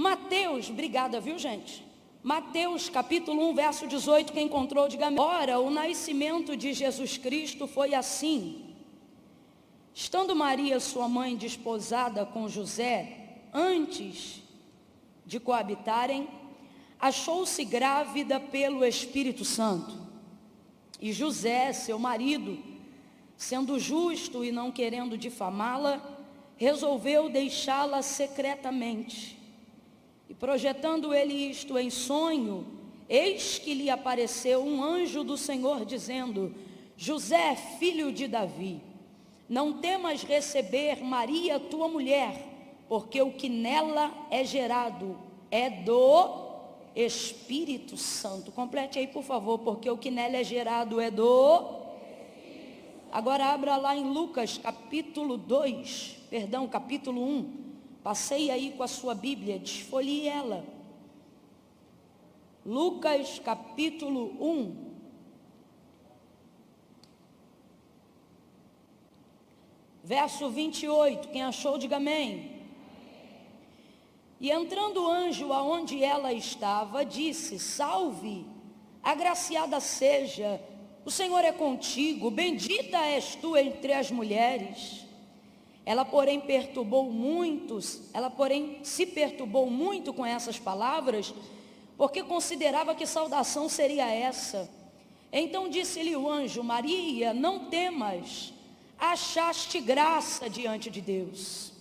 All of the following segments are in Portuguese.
Mateus, obrigada, viu, gente? Mateus capítulo 1, verso 18, quem encontrou, diga amém. Ora, o nascimento de Jesus Cristo foi assim. Estando Maria, sua mãe, desposada com José, antes de coabitarem, achou-se grávida pelo Espírito Santo. E José, seu marido, sendo justo e não querendo difamá-la, resolveu deixá-la secretamente. E projetando ele isto em sonho, eis que lhe apareceu um anjo do Senhor, dizendo: José, filho de Davi, não temas receber Maria, tua mulher, porque o que nela é gerado é do Espírito Santo. Complete aí, por favor, porque o que nela é gerado é do... Agora abra lá em Lucas capítulo 1. Passei aí com a sua Bíblia, desfolhe ela. Lucas capítulo 1. Verso 28, quem achou, diga amém. E entrando o anjo aonde ela estava, disse: Salve, agraciada seja, o Senhor é contigo, bendita és tu entre as mulheres. Ela, porém, se perturbou muito com essas palavras, porque considerava que saudação seria essa. Então disse-lhe o anjo: Maria, não temas, achaste graça diante de Deus.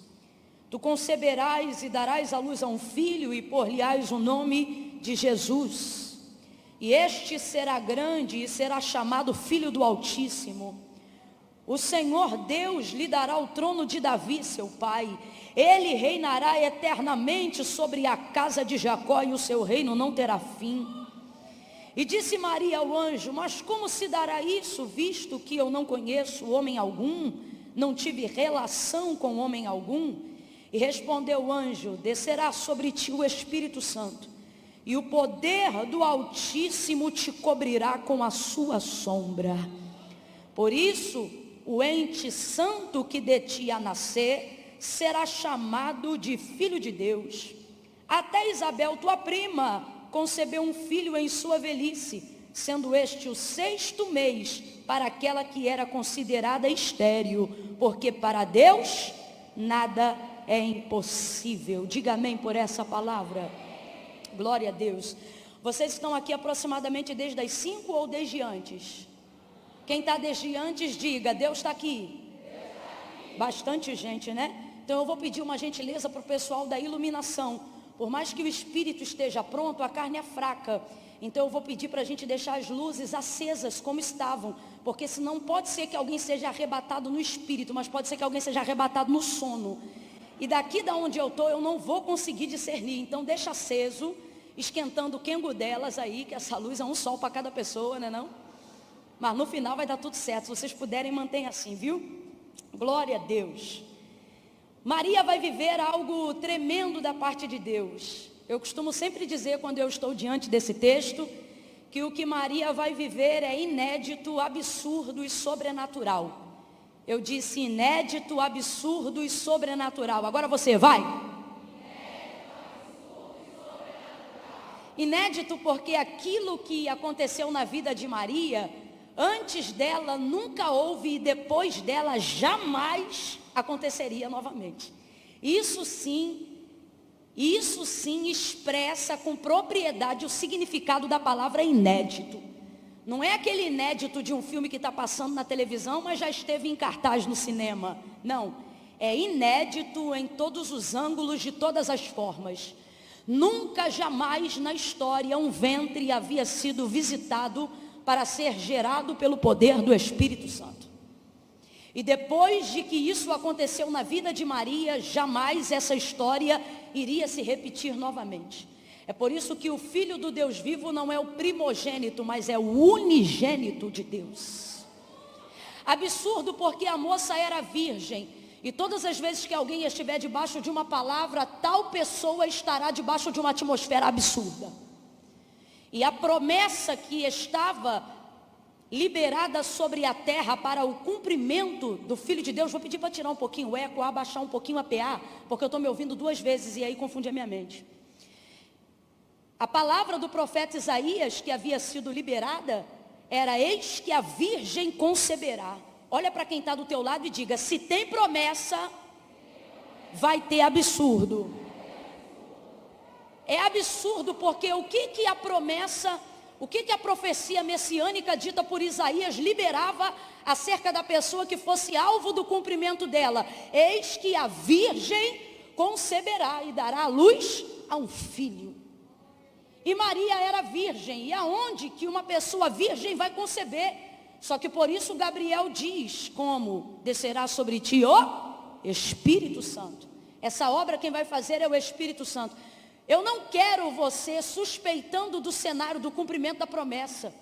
Tu conceberás e darás à luz a um filho, e por-lhe-ás o nome de Jesus. E este será grande e será chamado Filho do Altíssimo. O Senhor Deus lhe dará o trono de Davi, seu pai. Ele reinará eternamente sobre a casa de Jacó, e o seu reino não terá fim. E disse Maria ao anjo: Mas como se dará isso, visto que eu não conheço homem algum, não tive relação com homem algum? E respondeu o anjo: Descerá sobre ti o Espírito Santo, e o poder do Altíssimo te cobrirá com a sua sombra. Por isso, o ente santo que de ti a nascer será chamado de Filho de Deus. Até Isabel, tua prima, concebeu um filho em sua velhice, sendo este o 6º mês para aquela que era considerada estéril, porque para Deus nada é impossível. Diga amém por essa palavra. Glória a Deus. Vocês estão aqui aproximadamente desde as 5 ou desde antes? Quem está desde antes, diga: Deus está aqui. Bastante gente, né? Então eu vou pedir uma gentileza para o pessoal da iluminação. Por mais que o espírito esteja pronto, a carne é fraca. Então eu vou pedir para a gente deixar as luzes acesas como estavam, porque senão pode ser que alguém seja arrebatado no espírito, mas pode ser que alguém seja arrebatado no sono. E daqui da onde eu estou, eu não vou conseguir discernir. Então deixa aceso, esquentando o quengo delas aí, que essa luz é um sol para cada pessoa, né não? Mas no final vai dar tudo certo. Se vocês puderem, mantenha assim, viu? Glória a Deus. Maria vai viver algo tremendo da parte de Deus. Eu costumo sempre dizer, quando eu estou diante desse texto, que o que Maria vai viver é inédito, absurdo e sobrenatural. Eu disse inédito, absurdo e sobrenatural. Agora você vai. Inédito porque aquilo que aconteceu na vida de Maria, antes dela nunca houve, e depois dela jamais aconteceria novamente. Isso sim expressa com propriedade o significado da palavra inédito. Não é aquele inédito de um filme que está passando na televisão, mas já esteve em cartaz no cinema. Não, é inédito em todos os ângulos, de todas as formas. Nunca, jamais na história um ventre havia sido visitado para ser gerado pelo poder do Espírito Santo. E depois de que isso aconteceu na vida de Maria, jamais essa história iria se repetir novamente. É por isso que o Filho do Deus vivo não é o primogênito, mas é o unigênito de Deus. Absurdo porque a moça era virgem. E todas as vezes que alguém estiver debaixo de uma palavra, tal pessoa estará debaixo de uma atmosfera absurda. E a promessa que estava liberada sobre a terra para o cumprimento do Filho de Deus, vou pedir para tirar um pouquinho o eco, abaixar um pouquinho a PA, porque eu estou me ouvindo 2 vezes e aí confunde a minha mente. A palavra do profeta Isaías que havia sido liberada era: eis que a virgem conceberá. Olha para quem está do teu lado e diga: se tem promessa, vai ter absurdo. É absurdo porque o que a promessa, o que a profecia messiânica dita por Isaías liberava acerca da pessoa que fosse alvo do cumprimento dela? Eis que a virgem conceberá e dará à luz a um filho. E Maria era virgem. E aonde que uma pessoa virgem vai conceber? Só que por isso Gabriel diz: como descerá sobre ti o Espírito Santo. Essa obra quem vai fazer é o Espírito Santo. Eu não quero você suspeitando do cenário do cumprimento da promessa.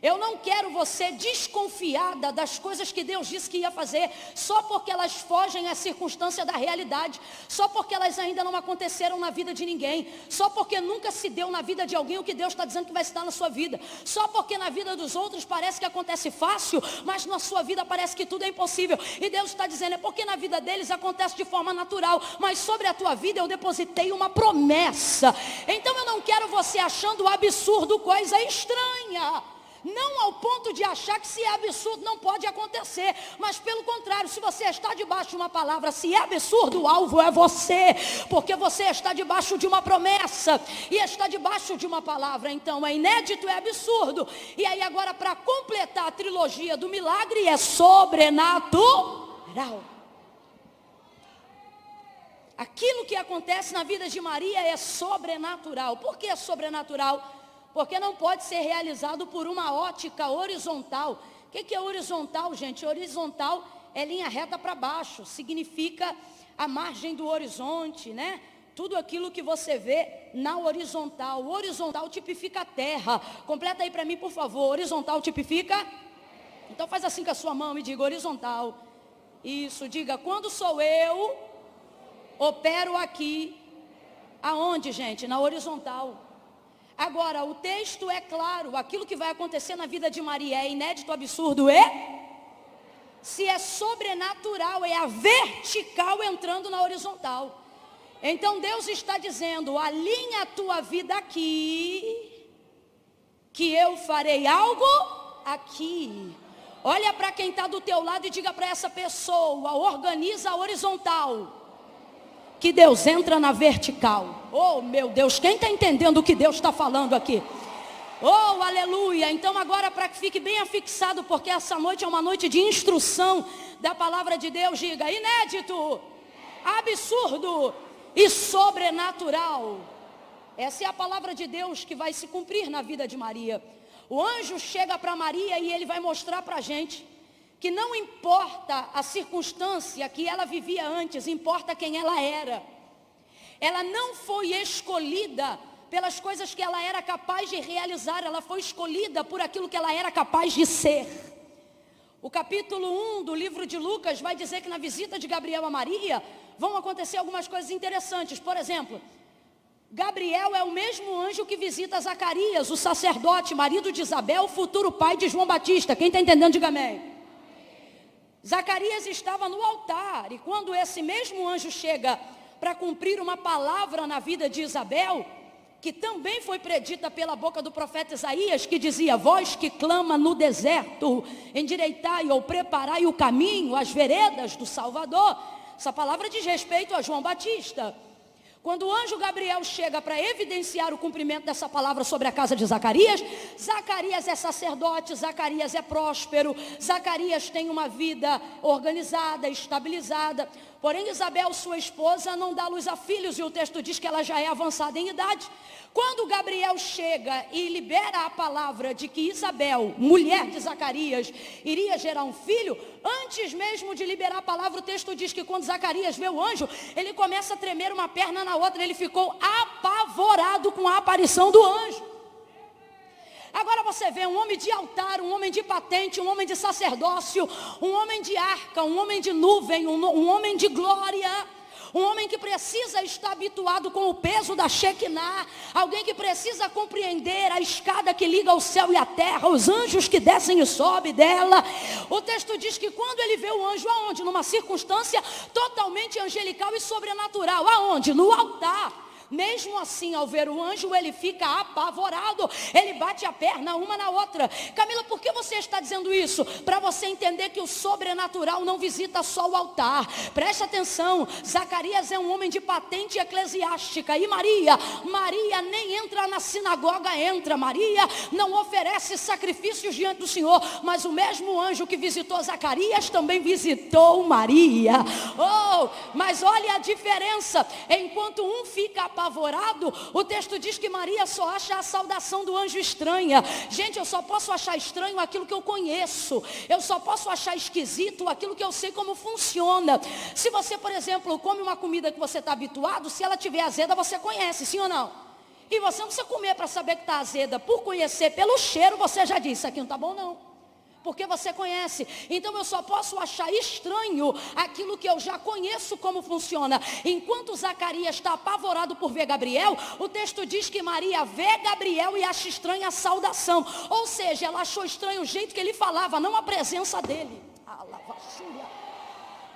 Eu não quero você desconfiada das coisas que Deus disse que ia fazer, só porque elas fogem à circunstância da realidade, só porque elas ainda não aconteceram na vida de ninguém, só porque nunca se deu na vida de alguém o que Deus está dizendo que vai se dar na sua vida, só porque na vida dos outros parece que acontece fácil, mas na sua vida parece que tudo é impossível. E Deus está dizendo: é porque na vida deles acontece de forma natural, mas sobre a tua vida eu depositei uma promessa. Então eu não quero você achando absurdo coisa estranha. Não ao ponto de achar que se é absurdo não pode acontecer, mas pelo contrário, se você está debaixo de uma palavra, se é absurdo, o alvo é você, porque você está debaixo de uma promessa e está debaixo de uma palavra. Então é inédito, é absurdo. E aí agora, para completar a trilogia do milagre, é sobrenatural. Aquilo que acontece na vida de Maria é sobrenatural. Por que é sobrenatural? Porque não pode ser realizado por uma ótica horizontal. O que é horizontal, gente? Horizontal é linha reta para baixo. Significa a margem do horizonte, né? Tudo aquilo que você vê na horizontal. O horizontal tipifica a terra. Completa aí para mim, por favor. Horizontal tipifica? Então faz assim com a sua mão e diga: horizontal. Isso, diga: quando sou eu, opero aqui. Aonde, gente? Na horizontal. Agora, o texto é claro, aquilo que vai acontecer na vida de Maria é inédito, absurdo, se é sobrenatural, é a vertical entrando na horizontal. Então Deus está dizendo: alinha a tua vida aqui, que eu farei algo aqui. Olha para quem está do teu lado e diga para essa pessoa: organiza a horizontal, que Deus entra na vertical. Oh meu Deus, quem está entendendo o que Deus está falando aqui? Oh, aleluia. Então agora, para que fique bem afixado, porque essa noite é uma noite de instrução da palavra de Deus, diga: inédito, absurdo e sobrenatural. Essa é a palavra de Deus que vai se cumprir na vida de Maria. O anjo chega para Maria e ele vai mostrar para a gente que não importa a circunstância que ela vivia antes, importa quem ela era. Ela não foi escolhida pelas coisas que ela era capaz de realizar, ela foi escolhida por aquilo que ela era capaz de ser. O capítulo 1 do livro de Lucas vai dizer que na visita de Gabriel a Maria vão acontecer algumas coisas interessantes. Por exemplo, Gabriel é o mesmo anjo que visita Zacarias, o sacerdote, marido de Isabel, futuro pai de João Batista. Quem está entendendo, diga amém. Zacarias estava no altar, e quando esse mesmo anjo chega para cumprir uma palavra na vida de Isabel, que também foi predita pela boca do profeta Isaías, que dizia: voz que clama no deserto, endireitai ou preparai o caminho, as veredas do Salvador. Essa palavra diz respeito a João Batista. Quando o anjo Gabriel chega para evidenciar o cumprimento dessa palavra sobre a casa de Zacarias, Zacarias é sacerdote, Zacarias é próspero, Zacarias tem uma vida organizada, estabilizada. Porém, Isabel, sua esposa, não dá luz a filhos, e o texto diz que ela já é avançada em idade. Quando Gabriel chega e libera a palavra de que Isabel, mulher de Zacarias, iria gerar um filho, antes mesmo de liberar a palavra, o texto diz que quando Zacarias vê o anjo, ele começa a tremer uma perna na outra, ele ficou apavorado com a aparição do anjo. Agora você vê um homem de altar, um homem de patente, um homem de sacerdócio, um homem de arca, um homem de nuvem, um homem de glória, um homem que precisa estar habituado com o peso da Shekinah, alguém que precisa compreender a escada que liga o céu e a terra, os anjos que descem e sobem dela. O texto diz que quando ele vê o anjo, aonde? Numa circunstância totalmente angelical e sobrenatural. Aonde? No altar. Mesmo assim, ao ver o anjo, ele fica apavorado. Ele bate a perna uma na outra. Camila, por que você está dizendo isso? Para você entender que o sobrenatural não visita só o altar. Preste atenção, Zacarias é um homem de patente eclesiástica. E Maria nem entra na sinagoga, Maria não oferece sacrifícios diante do Senhor. Mas o mesmo anjo que visitou Zacarias também visitou Maria. Mas olha a diferença. Enquanto um fica apavorado, o texto diz que Maria só acha a saudação do anjo estranha. Gente, eu só posso achar estranho aquilo que eu conheço. Eu só posso achar esquisito aquilo que eu sei como funciona. Se você, por exemplo, come uma comida que você está habituado, se ela tiver azeda, você conhece, sim ou não? E você não precisa comer para saber que está azeda. Por conhecer pelo cheiro, você já disse, isso aqui não está bom não. Porque você conhece. Então eu só posso achar estranho aquilo que eu já conheço como funciona. Enquanto Zacarias está apavorado por ver Gabriel, o texto diz que Maria vê Gabriel e acha estranha a saudação. Ou seja, ela achou estranho o jeito que ele falava, não a presença dele.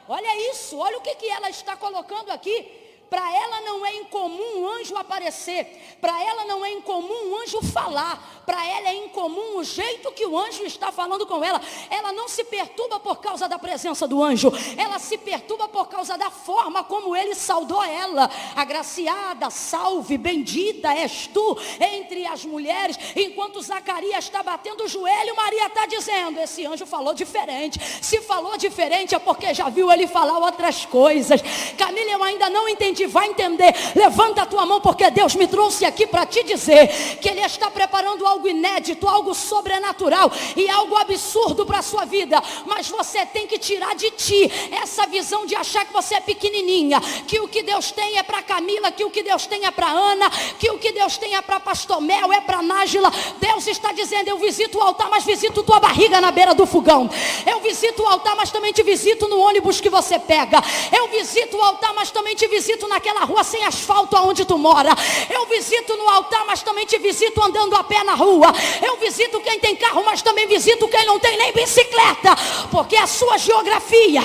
Olha isso, olha o que ela está colocando aqui. Para ela não é incomum um anjo aparecer. Para ela não é incomum um anjo falar. Para ela é incomum o jeito que o anjo está falando com ela. Ela não se perturba por causa da presença do anjo. Ela se perturba por causa da forma como ele saudou ela. Agraciada, salve, bendita és tu entre as mulheres. Enquanto Zacarias está batendo o joelho, Maria está dizendo, esse anjo falou diferente. Se falou diferente é porque já viu ele falar outras coisas. Camila, eu ainda não entendi. Vai entender, levanta a tua mão, porque Deus me trouxe aqui para te dizer que Ele está preparando algo inédito, algo sobrenatural e algo absurdo para a sua vida. Mas você tem que tirar de ti essa visão de achar que você é pequenininha, que o que Deus tem é para Camila, que o que Deus tem é para Ana, que o que Deus tem é para Pastor Mel, é para Nájila. Deus está dizendo, eu visito o altar, mas visito tua barriga na beira do fogão. Eu visito o altar, mas também te visito no ônibus que você pega. Eu visito o altar, mas também te visito naquela rua sem asfalto aonde tu mora. Eu visito no altar, mas também te visito andando a pé na rua. Eu visito quem tem carro, mas também visito quem não tem nem bicicleta. Porque a sua geografia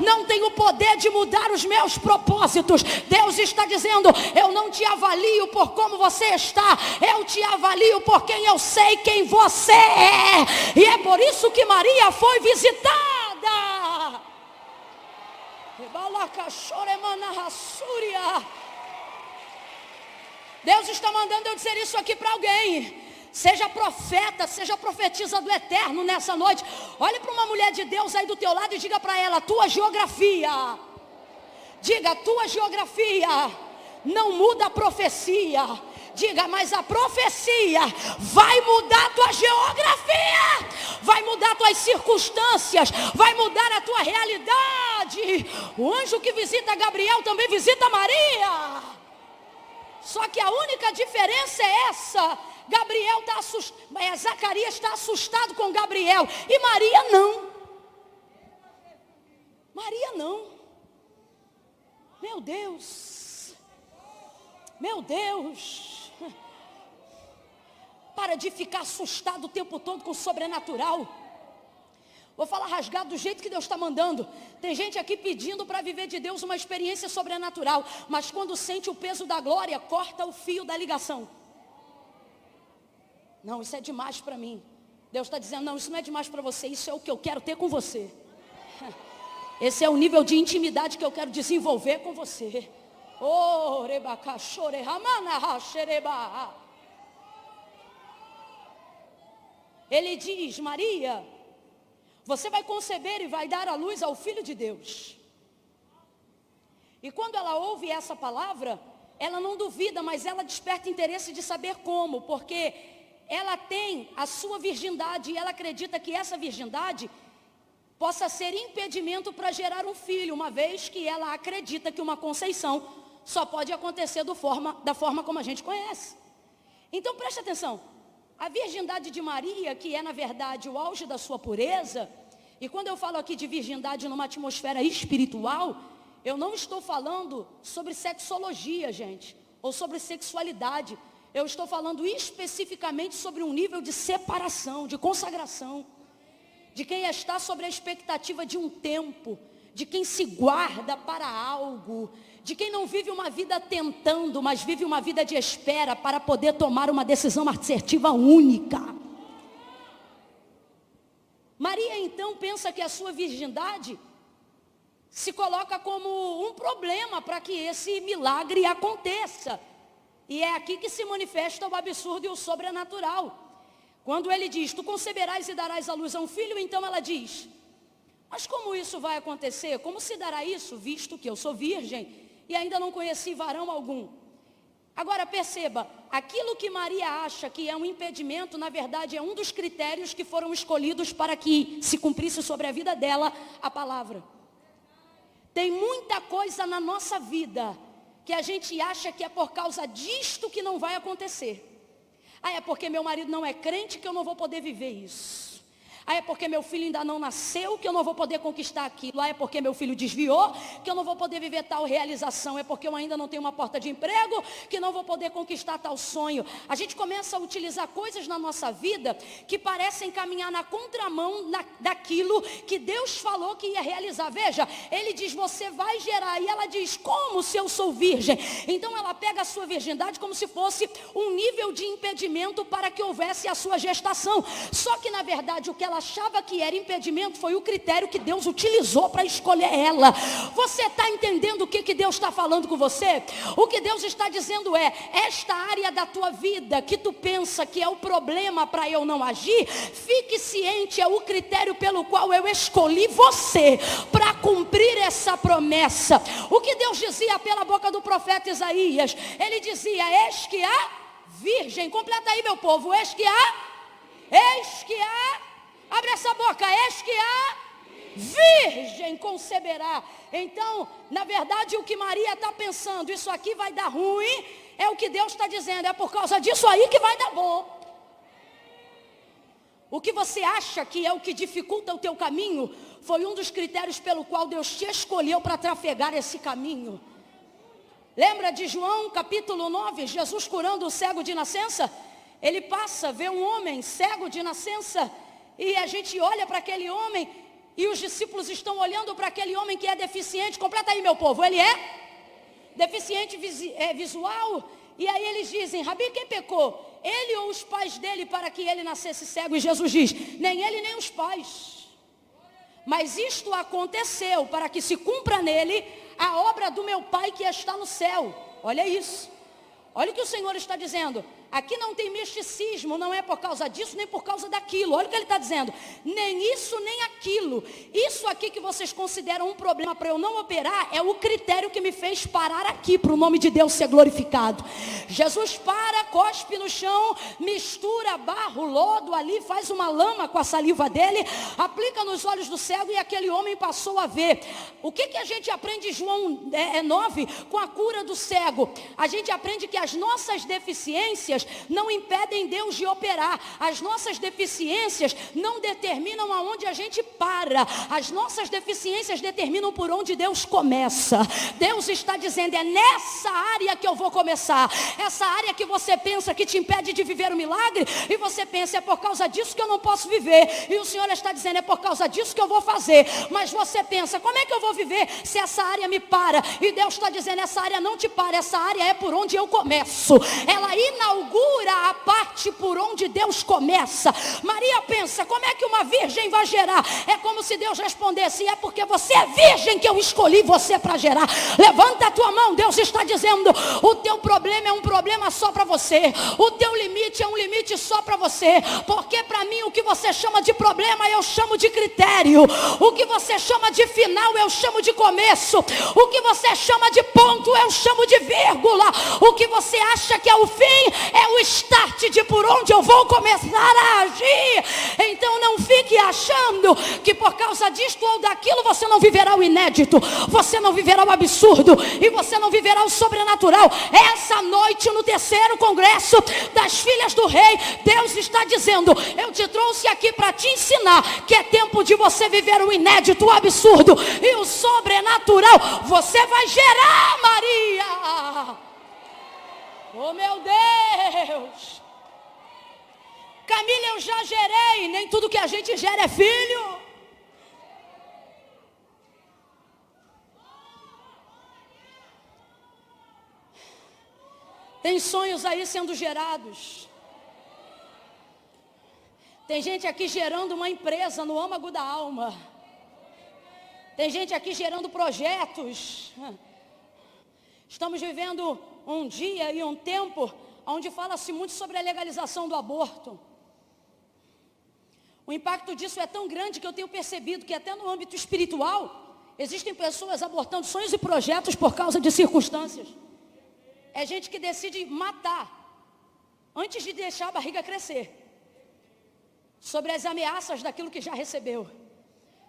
não tem o poder de mudar os meus propósitos. Deus está dizendo, eu não te avalio por como você está, eu te avalio por quem eu sei quem você é. E é por isso que Maria foi visitada. Deus está mandando eu dizer isso aqui para alguém. Seja profeta, seja profetisa do eterno nessa noite. Olhe para uma mulher de Deus aí do teu lado e diga para ela, tua geografia. Diga, tua geografia não muda a profecia. Diga, mas a profecia vai mudar a tua geografia, vai mudar tuas circunstâncias, vai mudar a tua realidade. O anjo que visita Gabriel também visita Maria. Só que a única diferença é essa. Gabriel está assustado, Zacarias está assustado com Gabriel e Maria não. Maria não. Meu Deus. Meu Deus. Para de ficar assustado o tempo todo com o sobrenatural. Vou falar rasgado do jeito que Deus está mandando. Tem gente aqui pedindo para viver de Deus uma experiência sobrenatural, mas quando sente o peso da glória, corta o fio da ligação. Não, isso é demais para mim. Deus está dizendo, não, isso não é demais para você, isso é o que eu quero ter com você. Esse é o nível de intimidade que eu quero desenvolver com você. Oh, rebacachore, ramana, rachereba. Ele diz, Maria, você vai conceber e vai dar à luz ao Filho de Deus. E quando ela ouve essa palavra, ela não duvida, mas ela desperta interesse de saber como, porque ela tem a sua virgindade e ela acredita que essa virgindade possa ser impedimento para gerar um filho, uma vez que ela acredita que uma conceição só pode acontecer da forma como a gente conhece. Então preste atenção. A virgindade de Maria, que é na verdade o auge da sua pureza, e quando eu falo aqui de virgindade numa atmosfera espiritual, eu não estou falando sobre sexologia, gente, ou sobre sexualidade. Eu estou falando especificamente sobre um nível de separação, de consagração, de quem está sobre a expectativa de um tempo, de quem se guarda para algo, de quem não vive uma vida tentando, mas vive uma vida de espera para poder tomar uma decisão assertiva única. Maria então pensa que a sua virgindade se coloca como um problema para que esse milagre aconteça. E é aqui que se manifesta o absurdo e o sobrenatural. Quando ele diz, tu conceberás e darás à luz a um filho, então ela diz, mas como isso vai acontecer? Como se dará isso, visto que eu sou virgem e ainda não conheci varão algum? Agora perceba, aquilo que Maria acha que é um impedimento, na verdade é um dos critérios que foram escolhidos para que se cumprisse sobre a vida dela a palavra. Tem muita coisa na nossa vida que a gente acha que é por causa disto que não vai acontecer. Ah, é porque meu marido não é crente que eu não vou poder viver isso. Ah, é porque meu filho ainda não nasceu que eu não vou poder conquistar aquilo. Ah, é porque meu filho desviou que eu não vou poder viver tal realização. É porque eu ainda não tenho uma porta de emprego que não vou poder conquistar tal sonho. A gente começa a utilizar coisas na nossa vida que parecem caminhar na contramão daquilo que Deus falou que ia realizar. Veja, ele diz, você vai gerar. E ela diz, como se eu sou virgem? Então ela pega a sua virgindade como se fosse um nível de impedimento para que houvesse a sua gestação. Só que na verdade o que ela achava que era impedimento foi o critério que Deus utilizou para escolher ela. Você está entendendo o que Deus está falando com você? O que Deus está dizendo é, esta área da tua vida que tu pensa que é o problema para eu não agir, fique ciente, é o critério pelo qual eu escolhi você para cumprir essa promessa. O que Deus dizia pela boca do profeta Isaías? Ele dizia, eis que a virgem, completa aí meu povo, eis que a, abre essa boca, eis que a virgem conceberá. Então, na verdade, o que Maria está pensando, isso aqui vai dar ruim, é o que Deus está dizendo, é por causa disso aí que vai dar bom. O que você acha que é o que dificulta o teu caminho, foi um dos critérios pelo qual Deus te escolheu para trafegar esse caminho. Lembra de João capítulo 9, Jesus curando o cego de nascença? Ele passa, vê um homem cego de nascença, e a gente olha para aquele homem, e os discípulos estão olhando para aquele homem que é deficiente. Completa aí meu povo, ele é deficiente visual. E aí eles dizem, Rabi, quem pecou? Ele ou os pais dele para que ele nascesse cego? E Jesus diz, nem ele nem os pais. Mas isto aconteceu para que se cumpra nele a obra do meu Pai que está no céu. Olha isso. Olha o que o Senhor está dizendo. Aqui não tem misticismo, não é por causa disso, nem por causa daquilo. Olha o que ele está dizendo. Nem isso, nem aquilo. Isso aqui que vocês consideram um problema para eu não operar, é o critério que me fez parar aqui, para o nome de Deus ser glorificado. Jesus para, cospe no chão, mistura barro, lodo ali, faz uma lama com a saliva dele, aplica nos olhos do cego e aquele homem passou a ver. O que a gente aprende em João 9 com a cura do cego? A gente aprende que as nossas deficiências não impedem Deus de operar. As nossas deficiências não determinam aonde a gente para. As nossas deficiências determinam por onde Deus começa. Deus está dizendo, é nessa área que eu vou começar. Essa área que você pensa que te impede de viver o milagre, e você pensa, é por causa disso que eu não posso viver. E o Senhor está dizendo, é por causa disso que eu vou fazer. Mas você pensa, como é que eu vou viver se essa área me para? E Deus está dizendo, essa área não te para, essa área é por onde eu começo. Ela inaugura a parte por onde Deus começa. Maria pensa, como é que uma virgem vai gerar? É como se Deus respondesse, é porque você é virgem que eu escolhi você para gerar. Levanta a tua mão, Deus está dizendo, o teu problema é um problema só para você. O teu limite é um limite só para você. Porque para mim o que você chama de problema, eu chamo de critério. O que você chama de final, eu chamo de começo. O que você chama de ponto, eu chamo de vírgula. O que você acha que é o fim, é o start de por onde eu vou começar a agir. Então não fique achando que por causa disto ou daquilo você não viverá o inédito, você não viverá o absurdo e você não viverá o sobrenatural. Essa noite no terceiro congresso das filhas do rei, Deus está dizendo, eu te trouxe aqui para te ensinar que é tempo de você viver o inédito, o absurdo e o sobrenatural. Você vai gerar, Maria. Oh meu Deus! Camila, eu já gerei. Nem tudo que a gente gera é filho. Tem sonhos aí sendo gerados. Tem gente aqui gerando uma empresa no âmago da alma. Tem gente aqui gerando projetos. Estamos vivendo um dia e um tempo onde fala-se muito sobre a legalização do aborto. O impacto disso é tão grande que eu tenho percebido que até no âmbito espiritual existem pessoas abortando sonhos e projetos por causa de circunstâncias. É gente que decide matar antes de deixar a barriga crescer, sobre as ameaças daquilo que já recebeu.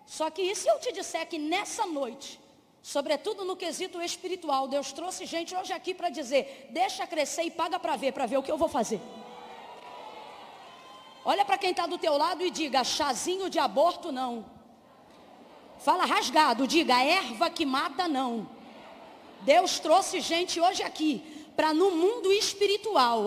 Só que e se eu te disser que nessa noite, sobretudo no quesito espiritual, Deus trouxe gente hoje aqui para dizer, deixa crescer e paga para ver o que eu vou fazer. Olha para quem está do teu lado e diga, chazinho de aborto não. Fala rasgado, diga, erva que mata não. Deus trouxe gente hoje aqui para no mundo espiritual,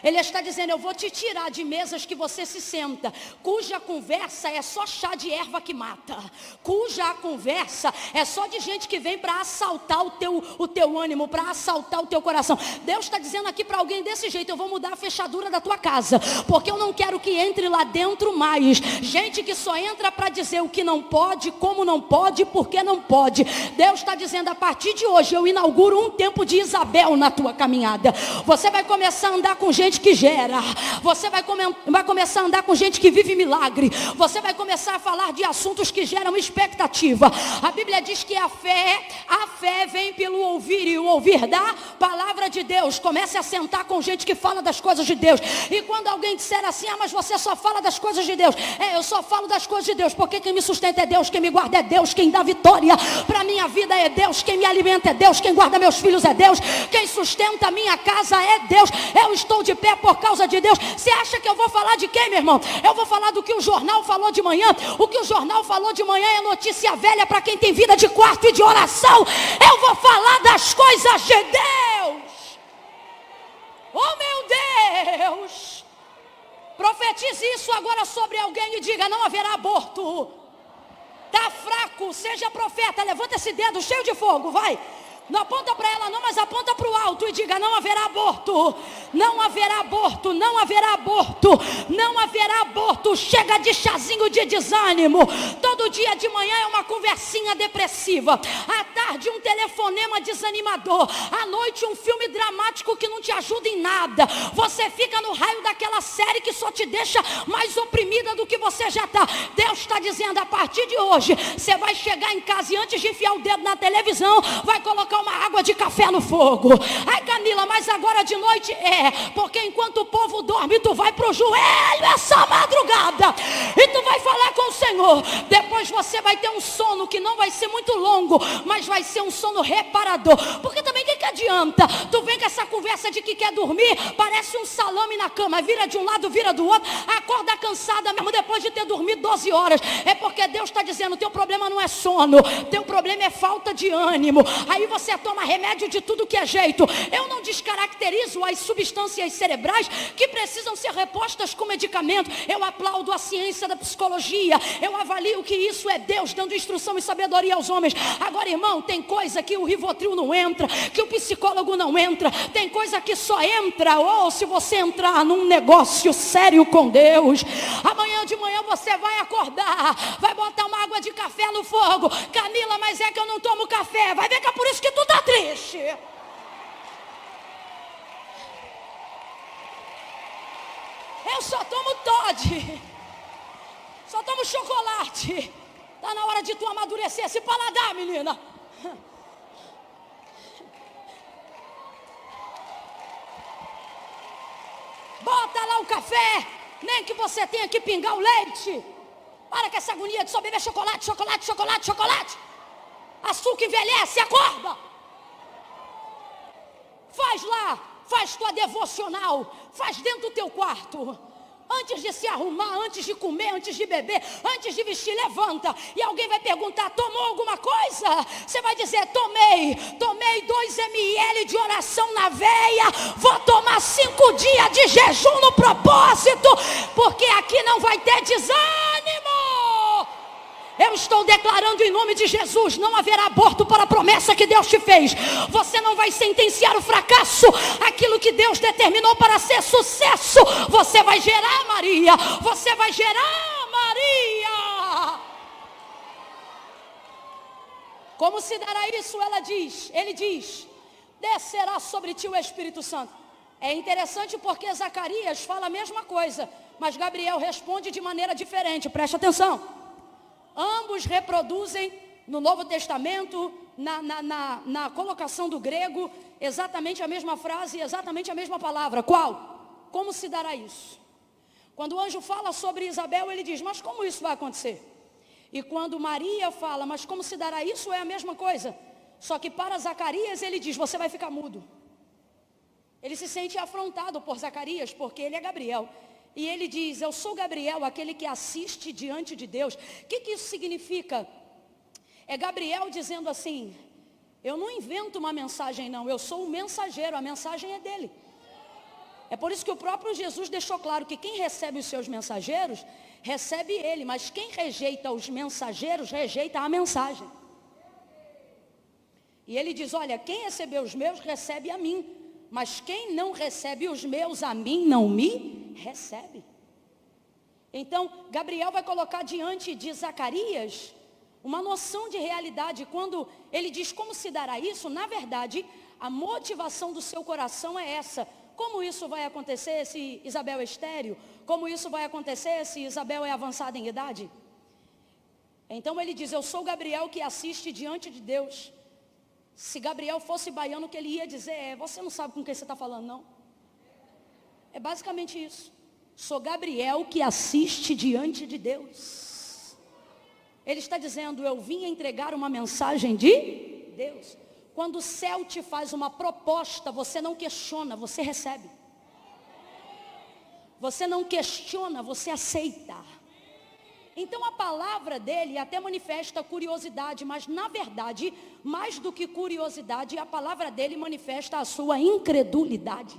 Ele está dizendo, eu vou te tirar de mesas que você se senta, cuja conversa é só chá de erva que mata, cuja conversa é só de gente que vem para assaltar o teu ânimo, para assaltar o teu coração. Deus está dizendo aqui para alguém desse jeito, eu vou mudar a fechadura da tua casa, porque eu não quero que entre lá dentro mais gente que só entra para dizer o que não pode, como não pode, por que não pode. Deus está dizendo, a partir de hoje eu inauguro um tempo de Isabel na tua caminhada. Você vai começar a andar com gente que gera. Você vai começar a andar com gente que vive milagre. Você vai começar a falar de assuntos que geram expectativa. A Bíblia diz que a fé vem pelo ouvir e o ouvir da palavra de Deus. Comece a sentar com gente que fala das coisas de Deus. E quando alguém disser assim, mas você só fala das coisas de Deus. Eu só falo das coisas de Deus, porque quem me sustenta é Deus, quem me guarda é Deus, quem dá vitória para minha vida é Deus, quem me alimenta é Deus, quem guarda meus filhos é Deus, quem sustenta a minha casa é Deus. Eu estou de pé por causa de Deus. Você acha que eu vou falar de quem, meu irmão? Eu vou falar do que o jornal falou de manhã. O que o jornal falou de manhã é notícia velha para quem tem vida de quarto e de oração. Eu vou falar das coisas de Deus. Oh meu Deus, profetize isso agora sobre alguém e diga, não haverá aborto. Está fraco, seja profeta, levanta esse dedo cheio de fogo, vai. Não aponta para ela não, mas aponta para o alto e diga, não haverá aborto, não haverá aborto, não haverá aborto, não haverá aborto. Chega de chazinho de desânimo. Todo dia de manhã é uma conversinha depressiva, à tarde um telefonema desanimador, à noite um filme dramático que não te ajuda em nada. Você fica no raio daquela série que só te deixa mais oprimida do que você já está. Deus está dizendo, a partir de hoje, você vai chegar em casa e antes de enfiar o dedo na televisão, vai colocar uma água de café no fogo. Ai Camila, mas agora de noite porque enquanto o povo dorme, tu vai pro joelho essa madrugada e tu vai falar com o Senhor. Depois você vai ter um sono que não vai ser muito longo, mas vai ser um sono reparador. Porque também o que adianta? Tu vem com essa conversa de que quer dormir, parece um salame na cama, vira de um lado, vira do outro, acorda cansada mesmo depois de ter dormido 12 horas. É porque Deus está dizendo, teu problema não é sono, teu problema é falta de ânimo. Aí você toma remédio de tudo que é jeito. Eu não descaracterizo as substâncias cerebrais que precisam ser repostas com medicamento. Eu aplaudo a ciência da psicologia. Eu avalio que isso é Deus dando instrução e sabedoria aos homens. Agora, irmão, tem coisa que o Rivotril não entra, que o psicólogo não entra. Tem coisa que só entra, ou se você entrar num negócio sério com Deus. Amanhã de manhã você vai acordar, vai botar uma água de café no fogo. Camila, mas é que eu não tomo café. Vai ver que é por isso que tu tá triste. Eu só tomo Toddy, só tomo chocolate. Tá na hora de tu amadurecer esse paladar, menina. Bota lá o café, nem que você tenha que pingar o leite. Para com essa agonia de só beber chocolate, chocolate, chocolate, chocolate. Açúcar envelhece, acorda. Faz lá, faz tua devocional, faz dentro do teu quarto. Antes de se arrumar, antes de comer, antes de beber, antes de vestir, levanta. E alguém vai perguntar, tomou alguma coisa? Você vai dizer, tomei 2 ml de oração na veia. Vou tomar 5 dias de jejum no propósito, porque aqui não vai ter desânimo. Eu estou declarando em nome de Jesus, não haverá aborto para a promessa que Deus te fez. Você não vai sentenciar o fracasso, aquilo que Deus determinou para ser sucesso. Você vai gerar, Maria. Você vai gerar, Maria. Como se dará isso? Ele diz, descerá sobre ti o Espírito Santo. É interessante porque Zacarias fala a mesma coisa, mas Gabriel responde de maneira diferente. Preste atenção. Ambos reproduzem no Novo Testamento, na colocação do grego, exatamente a mesma frase, exatamente a mesma palavra. Qual? Como se dará isso? Quando o anjo fala sobre Isabel, ele diz, mas como isso vai acontecer? E quando Maria fala, mas como se dará isso, é a mesma coisa. Só que para Zacarias ele diz, você vai ficar mudo. Ele se sente afrontado por Zacarias, porque ele é Gabriel. E ele diz, eu sou Gabriel, aquele que assiste diante de Deus. O que isso significa? É Gabriel dizendo assim, eu não invento uma mensagem não, eu sou o mensageiro, a mensagem é dele. É por isso que o próprio Jesus deixou claro que quem recebe os seus mensageiros, recebe ele. Mas quem rejeita os mensageiros, rejeita a mensagem. E ele diz, olha, quem recebeu os meus, recebe a mim. Mas quem não recebe os meus, a mim não me recebe. Então, Gabriel vai colocar diante de Zacarias uma noção de realidade. Quando ele diz como se dará isso, na verdade, a motivação do seu coração é essa. Como isso vai acontecer se Isabel é estéril? Como isso vai acontecer se Isabel é avançada em idade? Então ele diz, eu sou Gabriel que assiste diante de Deus. Se Gabriel fosse baiano, o que ele ia dizer é, você não sabe com quem você está falando, não? É basicamente isso. Sou Gabriel que assiste diante de Deus. Ele está dizendo, eu vim entregar uma mensagem de Deus. Quando o céu te faz uma proposta, você não questiona, você recebe. Você não questiona, você aceita. Então a palavra dele até manifesta curiosidade, mas na verdade, mais do que curiosidade, a palavra dele manifesta a sua incredulidade.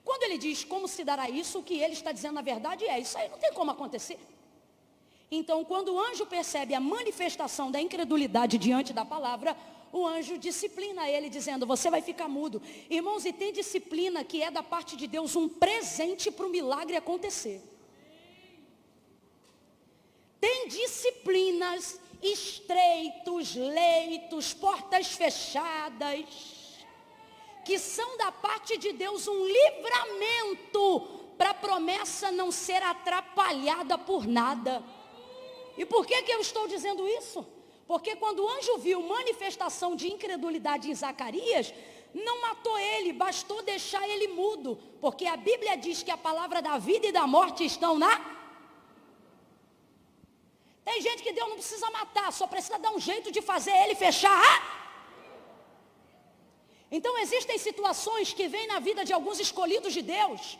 Quando ele diz como se dará isso, o que ele está dizendo na verdade é, isso aí não tem como acontecer. Então quando o anjo percebe a manifestação da incredulidade diante da palavra, o anjo disciplina ele dizendo, você vai ficar mudo. Irmãos, e tem disciplina que é da parte de Deus um presente para o milagre acontecer. Tem disciplinas, estreitos, leitos, portas fechadas, que são da parte de Deus um livramento para a promessa não ser atrapalhada por nada. E por que eu estou dizendo isso? Porque quando o anjo viu manifestação de incredulidade em Zacarias, não matou ele, bastou deixar ele mudo. Porque a Bíblia diz que a palavra da vida e da morte estão na... Tem gente que Deus não precisa matar, só precisa dar um jeito de fazer ele fechar. Então existem situações que vêm na vida de alguns escolhidos de Deus,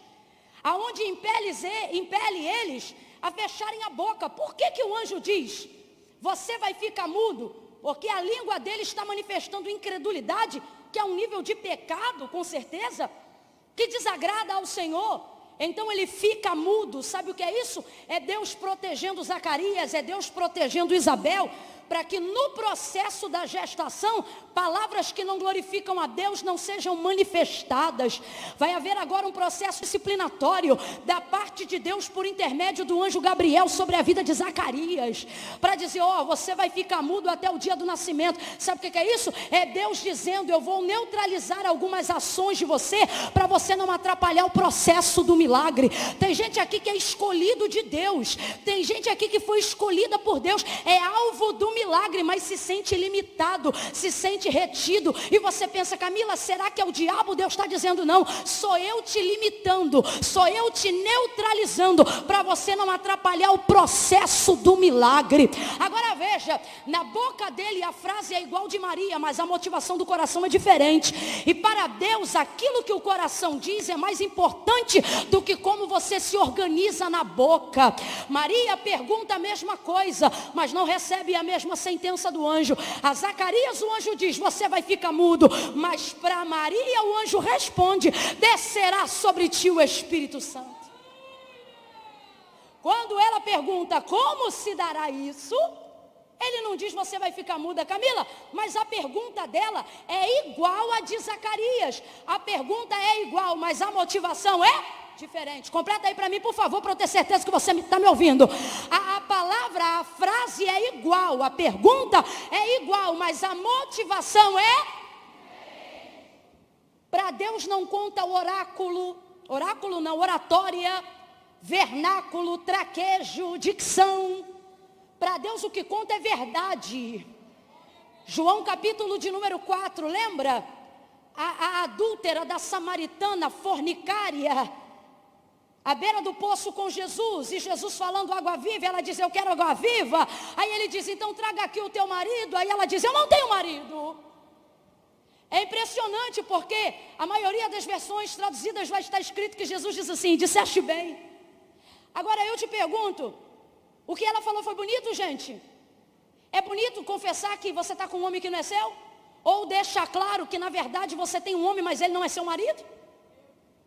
aonde impele eles a fecharem a boca. Por que o anjo diz, você vai ficar mudo? Porque a língua dele está manifestando incredulidade, que é um nível de pecado, com certeza, que desagrada ao Senhor. Então ele fica mudo. Sabe o que é isso? É Deus protegendo Zacarias, é Deus protegendo Isabel, para que no processo da gestação, palavras que não glorificam a Deus não sejam manifestadas. Vai haver agora um processo disciplinatório da parte de Deus por intermédio do anjo Gabriel sobre a vida de Zacarias, para dizer, você vai ficar mudo até o dia do nascimento. Sabe o que é isso? É Deus dizendo, eu vou neutralizar algumas ações de você, para você não atrapalhar o processo do milagre. Tem gente aqui que é escolhido de Deus, tem gente aqui que foi escolhida por Deus, é alvo do milagre, mas se sente limitado, se sente retido, e você pensa, Camila, será que é o diabo? Deus está dizendo, não, sou eu te limitando, sou eu te neutralizando, para você não atrapalhar o processo do milagre. Agora veja, na boca dele a frase é igual de Maria, mas a motivação do coração é diferente, e para Deus aquilo que o coração diz é mais importante do que como você se organiza na boca. Maria pergunta a mesma coisa, mas não recebe a mesma sentença do anjo. A Zacarias o anjo diz, você vai ficar mudo, mas para Maria o anjo responde, descerá sobre ti o Espírito Santo. Quando ela pergunta como se dará isso, ele não diz você vai ficar muda, Camila, mas a pergunta dela é igual a de Zacarias. A pergunta é igual, mas a motivação é diferente. Completa aí para mim, por favor, para eu ter certeza que você está me ouvindo. A palavra, a frase é igual, a pergunta é igual, mas a motivação é... Para Deus não conta o oráculo não, oratória, vernáculo, traquejo, dicção. Para Deus o que conta é verdade. João capítulo de número 4, lembra? A adúltera da samaritana, fornicária, à beira do poço com Jesus, e Jesus falando água viva, ela diz, eu quero água viva. Aí ele diz, então traga aqui o teu marido. Aí ela diz, eu não tenho marido. É impressionante porque a maioria das versões traduzidas vai estar escrito que Jesus diz assim, disseste bem. Agora eu te pergunto, o que ela falou foi bonito, gente? É bonito confessar que você está com um homem que não é seu? Ou deixar claro que na verdade você tem um homem, mas ele não é seu marido?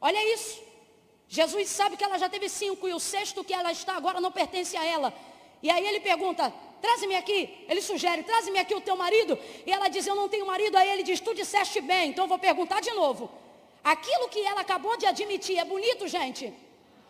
Olha isso. Jesus sabe que ela já teve 5 e o 6º que ela está agora não pertence a ela. E aí ele pergunta, traze-me aqui. Ele sugere, traze-me aqui o teu marido. E ela diz, eu não tenho marido. Aí ele diz, tu disseste bem. Então eu vou perguntar de novo. Aquilo que ela acabou de admitir é bonito, gente?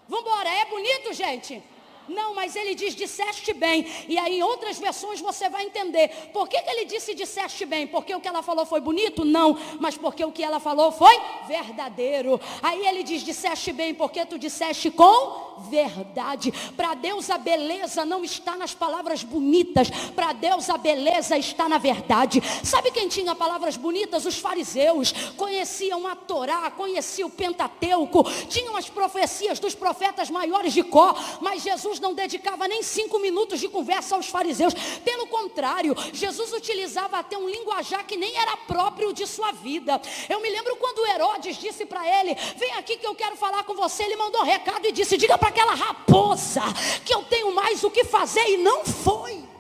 Vamos embora, é bonito, gente? Não, mas ele diz, disseste bem. E aí em outras versões você vai entender. Por que ele disse disseste bem? Porque o que ela falou foi bonito? Não, mas porque o que ela falou foi verdadeiro. Aí ele diz, disseste bem, porque tu disseste com verdade. Para Deus a beleza não está nas palavras bonitas. Para Deus a beleza está na verdade. Sabe quem tinha palavras bonitas? Os fariseus. Conheciam a Torá, conheciam o Pentateuco, tinham as profecias dos profetas maiores de Có, mas Jesus não dedicava nem 5 minutos de conversa aos fariseus. Pelo contrário, Jesus utilizava até um linguajar que nem era próprio de sua vida. Eu me lembro quando Herodes disse para ele, vem aqui que eu quero falar com você. Ele mandou um recado e disse, diga para aquela raposa que eu tenho mais o que fazer, e não foi.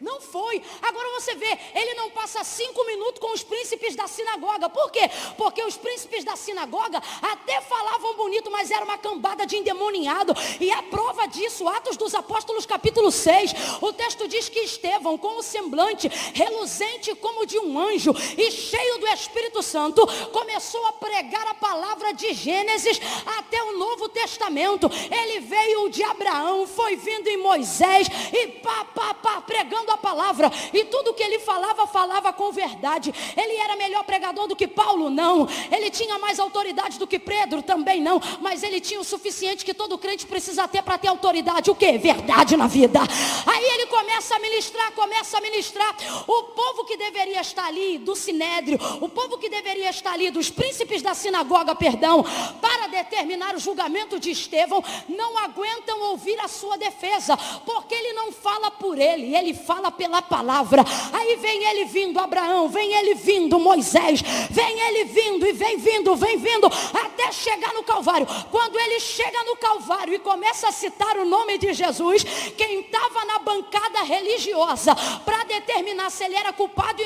Não foi. Agora você vê, ele não passa 5 minutos com os príncipes da sinagoga. Por quê? Porque os príncipes da sinagoga até falavam bonito, mas era uma cambada de endemoniado. E a prova disso, Atos dos Apóstolos capítulo 6, o texto diz que Estevão, com o semblante reluzente como de um anjo e cheio do Espírito Santo, começou a pregar a palavra de Gênesis até o Novo Testamento. Ele veio de Abraão, foi vindo em Moisés e pregando a palavra, e tudo que ele falava com verdade. Ele era melhor pregador do que Paulo? Não. Ele tinha mais autoridade do que Pedro? Também não. Mas ele tinha o suficiente que todo crente precisa ter para ter autoridade. O que? Verdade na vida. Aí ele começa a ministrar. O povo que deveria estar ali do Sinédrio, o povo que deveria estar ali dos príncipes da sinagoga, para determinar o julgamento de Estevão, não aguentam ouvir a sua defesa, porque ele não fala por ele fala pela palavra. Aí vem ele vindo, Abraão, vem ele vindo, Moisés, vem ele vindo e vem vindo, até chegar no Calvário. Quando ele chega no Calvário e começa a citar o nome de Jesus, quem estava na bancada religiosa para determinar se ele era culpado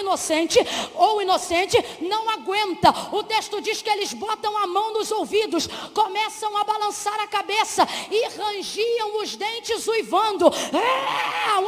ou inocente, não aguenta. O texto diz que eles botam a mão nos ouvidos, começam a balançar a cabeça e rangiam os dentes uivando.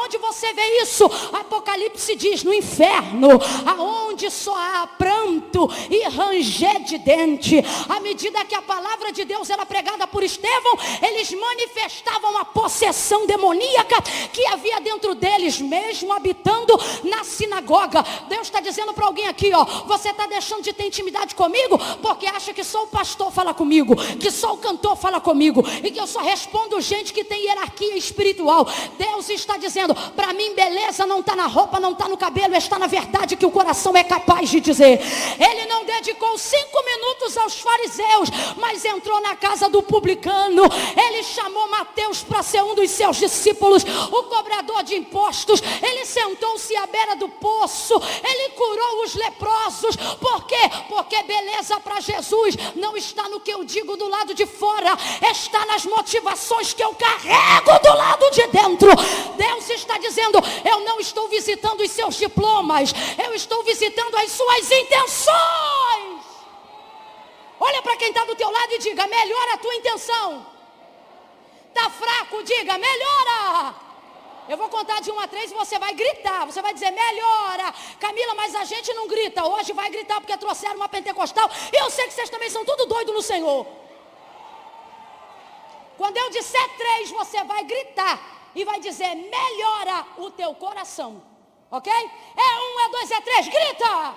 Onde você vê isso? Apocalipse diz, no inferno, aonde só há pranto e ranger de dente. À medida que a palavra de Deus era pregada por Estevão, eles manifestavam a possessão demoníaca que havia dentro deles, mesmo habitando na sinagoga. Deus está dizendo para alguém aqui, você está deixando de ter intimidade comigo porque acha que só o pastor fala comigo, que só o cantor fala comigo e que eu só respondo gente que tem hierarquia espiritual. Deus está dizendo, para mim beleza não está na roupa, não está no cabelo, está na verdade que o coração é capaz de dizer. Ele não dedicou 5 minutos aos fariseus, mas entrou na casa do publicano. Ele chamou Mateus para ser um dos seus discípulos, o cobrador de impostos. Ele sentou-se à beira do poço, ele curou os leprosos. Por quê? Porque beleza para Jesus não está no que eu digo do lado de fora, está nas motivações que eu carrego do lado de dentro. Deus está dizendo, eu não estou visitando os seus diplomas, eu estou visitando as suas intenções. Olha para quem está do teu lado e diga, melhora a tua intenção. Está fraco, diga, melhora. Eu vou contar de 1 a 3 e você vai gritar. Você vai dizer, melhora. Camila, mas a gente não grita. Hoje vai gritar porque trouxeram uma pentecostal. E eu sei que vocês também são tudo doido no Senhor. Quando eu disser 3, você vai gritar. E vai dizer, melhora o teu coração. Ok? É 1, é 2, é 3, grita!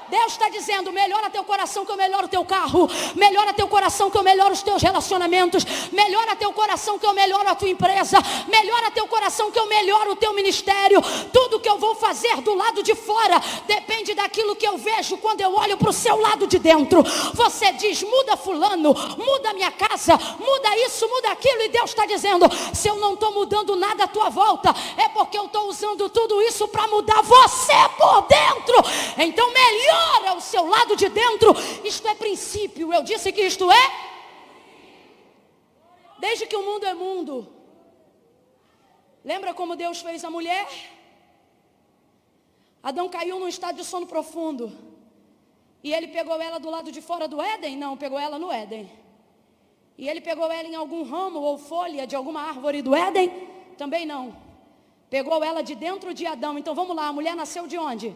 Deus está dizendo, melhora teu coração que eu melhoro o teu carro. Melhora teu coração que eu melhoro os teus relacionamentos. Melhora teu coração que eu melhoro a tua empresa. Melhora teu coração que eu melhoro o teu ministério. Tudo que eu vou fazer do lado de fora depende daquilo que eu vejo quando eu olho para o seu lado de dentro. Você diz, muda fulano, muda minha casa, muda isso, muda aquilo. E Deus está dizendo, se eu não estou mudando nada à tua volta, é porque eu estou usando tudo isso para mudar você por dentro. Então melhora o seu lado de dentro. Isto é princípio. Eu disse que isto é. Desde que o mundo é mundo. Lembra como Deus fez a mulher? Adão caiu num estado de sono profundo. E ele pegou ela do lado de fora do Éden? Não, pegou ela no Éden. E ele pegou ela em algum ramo ou folha de alguma árvore do Éden? Também não. Pegou ela de dentro de Adão. Então vamos lá, a mulher nasceu de onde?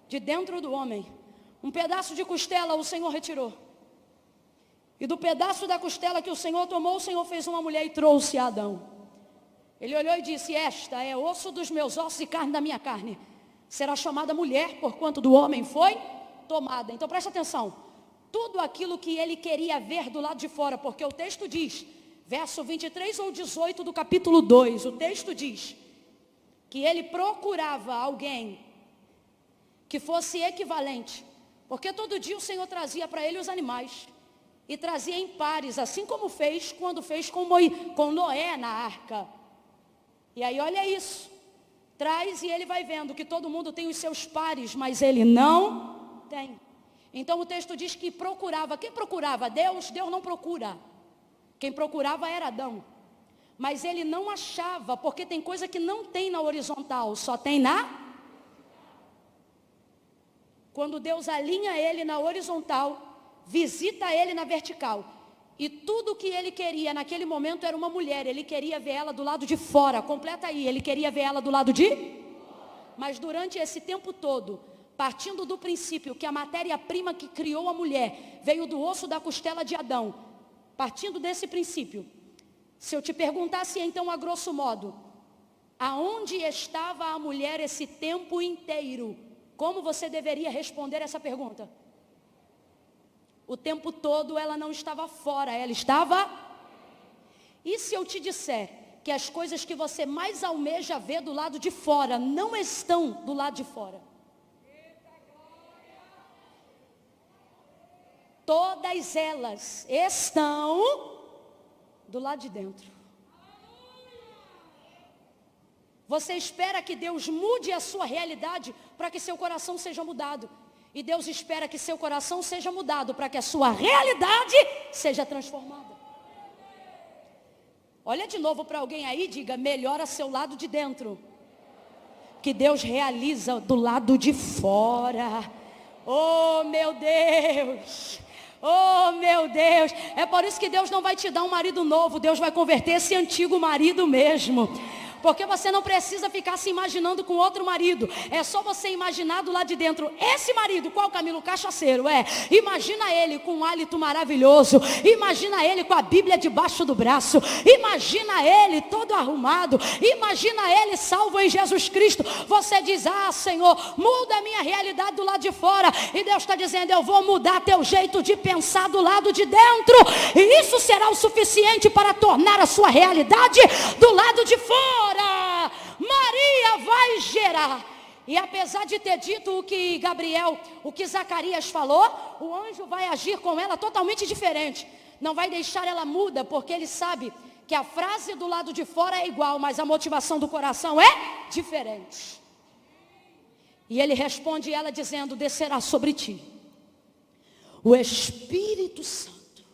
De dentro do homem. Um pedaço de costela o Senhor retirou. E do pedaço da costela que o Senhor tomou, o Senhor fez uma mulher e trouxe a Adão. Ele olhou e disse, esta é osso dos meus ossos e carne da minha carne. Será chamada mulher, porquanto do homem foi tomada. Então presta atenção. Tudo aquilo que ele queria ver do lado de fora, porque o texto diz, verso 23 ou 18 do capítulo 2, o texto diz que ele procurava alguém que fosse equivalente, porque todo dia o Senhor trazia para ele os animais, e trazia em pares, assim como fez quando fez com Noé na arca. E aí olha isso, traz e ele vai vendo que todo mundo tem os seus pares, mas ele não tem. Então o texto diz que procurava. Quem procurava? Deus? Deus não procura. Quem procurava era Adão, mas ele não achava, porque tem coisa que não tem na horizontal, só tem na... Quando Deus alinha ele na horizontal, visita ele na vertical. E tudo que ele queria naquele momento era uma mulher. Ele queria ver ela do lado de fora. Completa aí. Ele queria ver ela do lado de... Mas durante esse tempo todo, partindo do princípio que a matéria-prima que criou a mulher veio do osso da costela de Adão. Partindo desse princípio, se eu te perguntasse então a grosso modo, aonde estava a mulher esse tempo inteiro? Como você deveria responder essa pergunta? O tempo todo ela não estava fora, ela estava... E se eu te disser que as coisas que você mais almeja ver do lado de fora não estão do lado de fora? Todas elas estão do lado de dentro. Você espera que Deus mude a sua realidade para que seu coração seja mudado. E Deus espera que seu coração seja mudado para que a sua realidade seja transformada. Olha de novo para alguém aí e diga, melhora seu lado de dentro, que Deus realiza do lado de fora. Oh meu Deus! Oh meu Deus! É por isso que Deus não vai te dar um marido novo, Deus vai converter esse antigo marido mesmo. Porque você não precisa ficar se imaginando com outro marido. É só você imaginar do lado de dentro. Esse marido, qual Camilo? Cachaceiro, é. Imagina ele com um hálito maravilhoso. Imagina ele com a Bíblia debaixo do braço. Imagina ele todo arrumado. Imagina ele salvo em Jesus Cristo. Você diz, ah Senhor, muda a minha realidade do lado de fora. E Deus está dizendo, eu vou mudar teu jeito de pensar do lado de dentro. E isso será o suficiente para tornar a sua realidade do lado de fora. Maria vai gerar. E apesar de ter dito o que Zacarias falou, o anjo vai agir com ela totalmente diferente. Não vai deixar ela muda, porque ele sabe que a frase do lado de fora é igual, mas a motivação do coração é diferente. E ele responde ela dizendo, descerá sobre ti o Espírito Santo.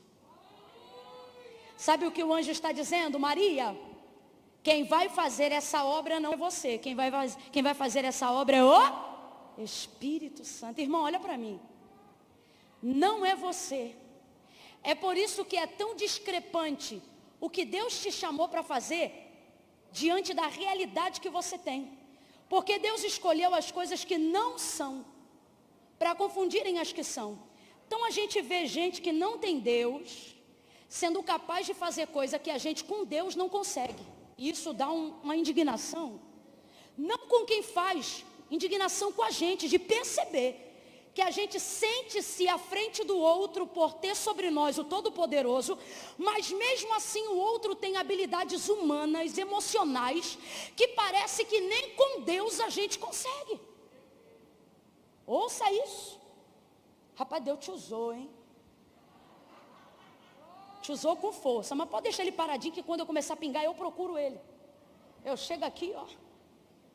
Sabe o que o anjo está dizendo, Maria? Quem vai fazer essa obra não é você. Quem vai fazer essa obra é o Espírito Santo. Irmão, olha para mim. Não é você. É por isso que é tão discrepante o que Deus te chamou para fazer diante da realidade que você tem. Porque Deus escolheu as coisas que não são para confundirem as que são. Então a gente vê gente que não tem Deus sendo capaz de fazer coisa que a gente com Deus não consegue. E isso dá uma indignação. Não com quem faz, indignação com a gente, de perceber que a gente sente-se à frente do outro por ter sobre nós o Todo-Poderoso, mas mesmo assim o outro tem habilidades humanas, emocionais, que parece que nem com Deus a gente consegue. Ouça isso. Rapaz, Deus te usou, hein? Te usou com força, mas pode deixar ele paradinho que quando eu começar a pingar eu procuro ele. Eu chego aqui, ó.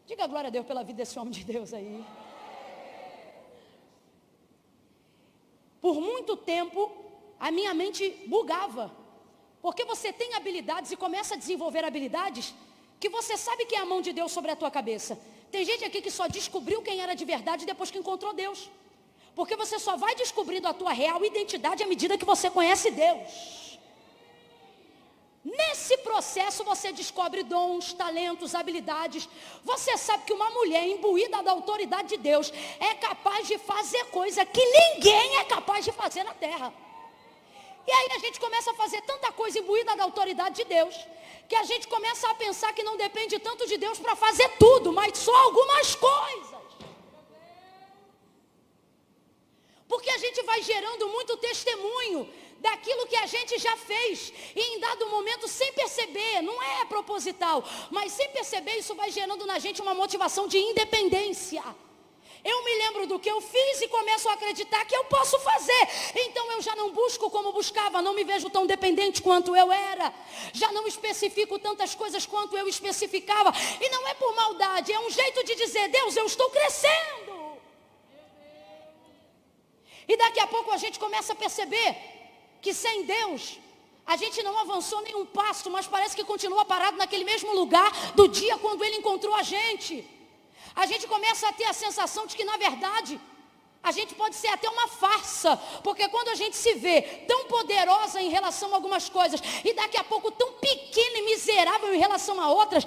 Diga glória a Deus pela vida desse homem de Deus aí. Por muito tempo, a minha mente bugava. Porque você tem habilidades e começa a desenvolver habilidades que você sabe que é a mão de Deus sobre a tua cabeça. Tem gente aqui que só descobriu quem era de verdade depois que encontrou Deus. Porque você só vai descobrindo a tua real identidade à medida que você conhece Deus. Nesse processo você descobre dons, talentos, habilidades. Você sabe que uma mulher imbuída da autoridade de Deus é capaz de fazer coisa que ninguém é capaz de fazer na terra. E aí a gente começa a fazer tanta coisa imbuída da autoridade de Deus, que a gente começa a pensar que não depende tanto de Deus para fazer tudo, mas só algumas coisas. Porque a gente vai gerando muito testemunho daquilo que a gente já fez, e em dado momento, sem perceber, não é proposital, mas sem perceber, isso vai gerando na gente uma motivação de independência. Eu me lembro do que eu fiz e começo a acreditar que eu posso fazer. Então eu já não busco como buscava, não me vejo tão dependente quanto eu era. Já não especifico tantas coisas quanto eu especificava. E não é por maldade, é um jeito de dizer, Deus, eu estou crescendo. E daqui a pouco a gente começa a perceber que sem Deus, a gente não avançou nenhum passo, mas parece que continua parado naquele mesmo lugar do dia quando Ele encontrou a gente. A gente começa a ter a sensação de que, na verdade, a gente pode ser até uma farsa, porque quando a gente se vê tão poderosa em relação a algumas coisas, e daqui a pouco tão pequena e miserável em relação a outras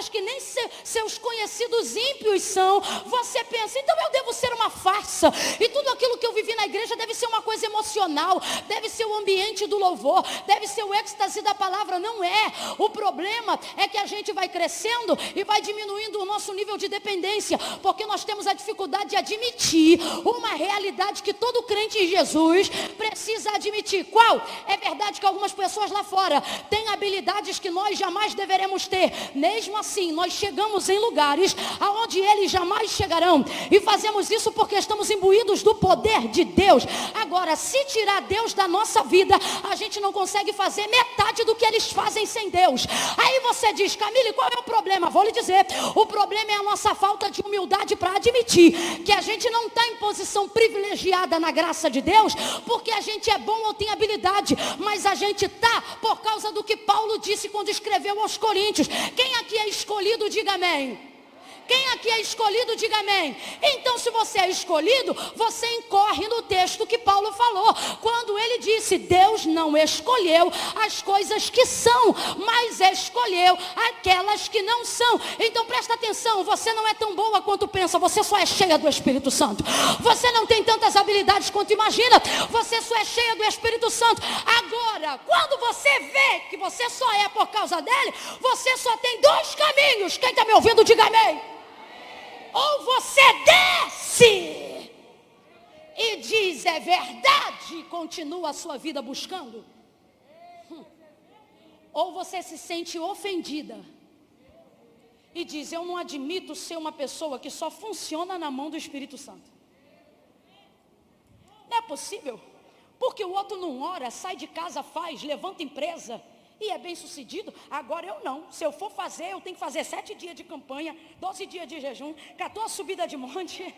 que nem seus conhecidos ímpios são, você pensa, então eu devo ser uma farsa, e tudo aquilo que eu vivi na igreja deve ser uma coisa emocional, deve ser o ambiente do louvor, deve ser o êxtase da palavra. Não é. O problema é que a gente vai crescendo e vai diminuindo o nosso nível de dependência, porque nós temos a dificuldade de admitir uma realidade que todo crente em Jesus precisa admitir. Qual? É verdade que algumas pessoas lá fora têm habilidades que nós jamais deveremos ter. Mesmo assim, nós chegamos em lugares aonde eles jamais chegarão. E fazemos isso porque estamos imbuídos do poder de Deus. Agora, se tirar Deus da nossa vida, a gente não consegue fazer metade do que eles fazem sem Deus. Aí você diz, Camille, qual é o problema? Vou lhe dizer, o problema é a nossa falta de humildade para admitir que a gente não está em posição privilegiada na graça de Deus, porque a gente é bom ou tem habilidade, mas a gente está por causa do que Paulo disse quando escreveu aos Coríntios. Quem aqui é escolhido, diga amém. Quem aqui é escolhido, diga amém. Então, se você é escolhido, você incorre no texto que Paulo falou, quando ele disse, Deus não escolheu as coisas que são, mas escolheu aquelas que não são. Então presta atenção, você não é tão boa quanto pensa, você só é cheia do Espírito Santo. Você não tem tantas habilidades quanto imagina, você só é cheia do Espírito Santo. Agora, quando você vê que você só é por causa dele, você só tem dois caminhos. Quem está me ouvindo, diga amém. Ou você desce e diz, é verdade, e continua a sua vida buscando. Ou você se sente ofendida e diz, eu não admito ser uma pessoa que só funciona na mão do Espírito Santo. Não é possível, porque o outro não ora, sai de casa, faz, levanta empresa e é bem sucedido. Agora eu não. Se eu for fazer, eu tenho que fazer 7 dias de campanha, 12 dias de jejum, 14 subidas de monte.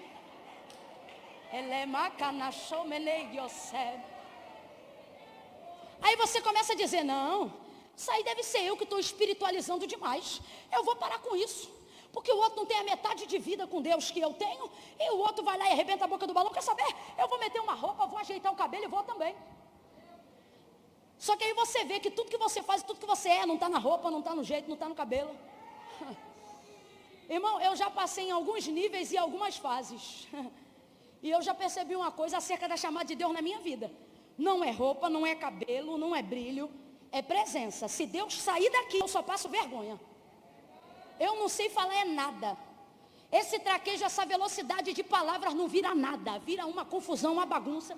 Aí você começa a dizer, não, isso aí deve ser eu que estou espiritualizando demais. Eu vou parar com isso. Porque o outro não tem a metade de vida com Deus que eu tenho, e o outro vai lá e arrebenta a boca do balão. Quer saber? Eu vou meter uma roupa, vou ajeitar o cabelo e vou também. Só que aí você vê que tudo que você faz, tudo que você é, não está na roupa, não está no jeito, não está no cabelo. Irmão, eu já passei em alguns níveis e algumas fases. E eu já percebi uma coisa acerca da chamada de Deus na minha vida. Não é roupa, não é cabelo, não é brilho, é presença. Se Deus sair daqui, eu só passo vergonha. Eu não sei falar é nada. Esse traquejo, essa velocidade de palavras não vira nada. Vira uma confusão, uma bagunça.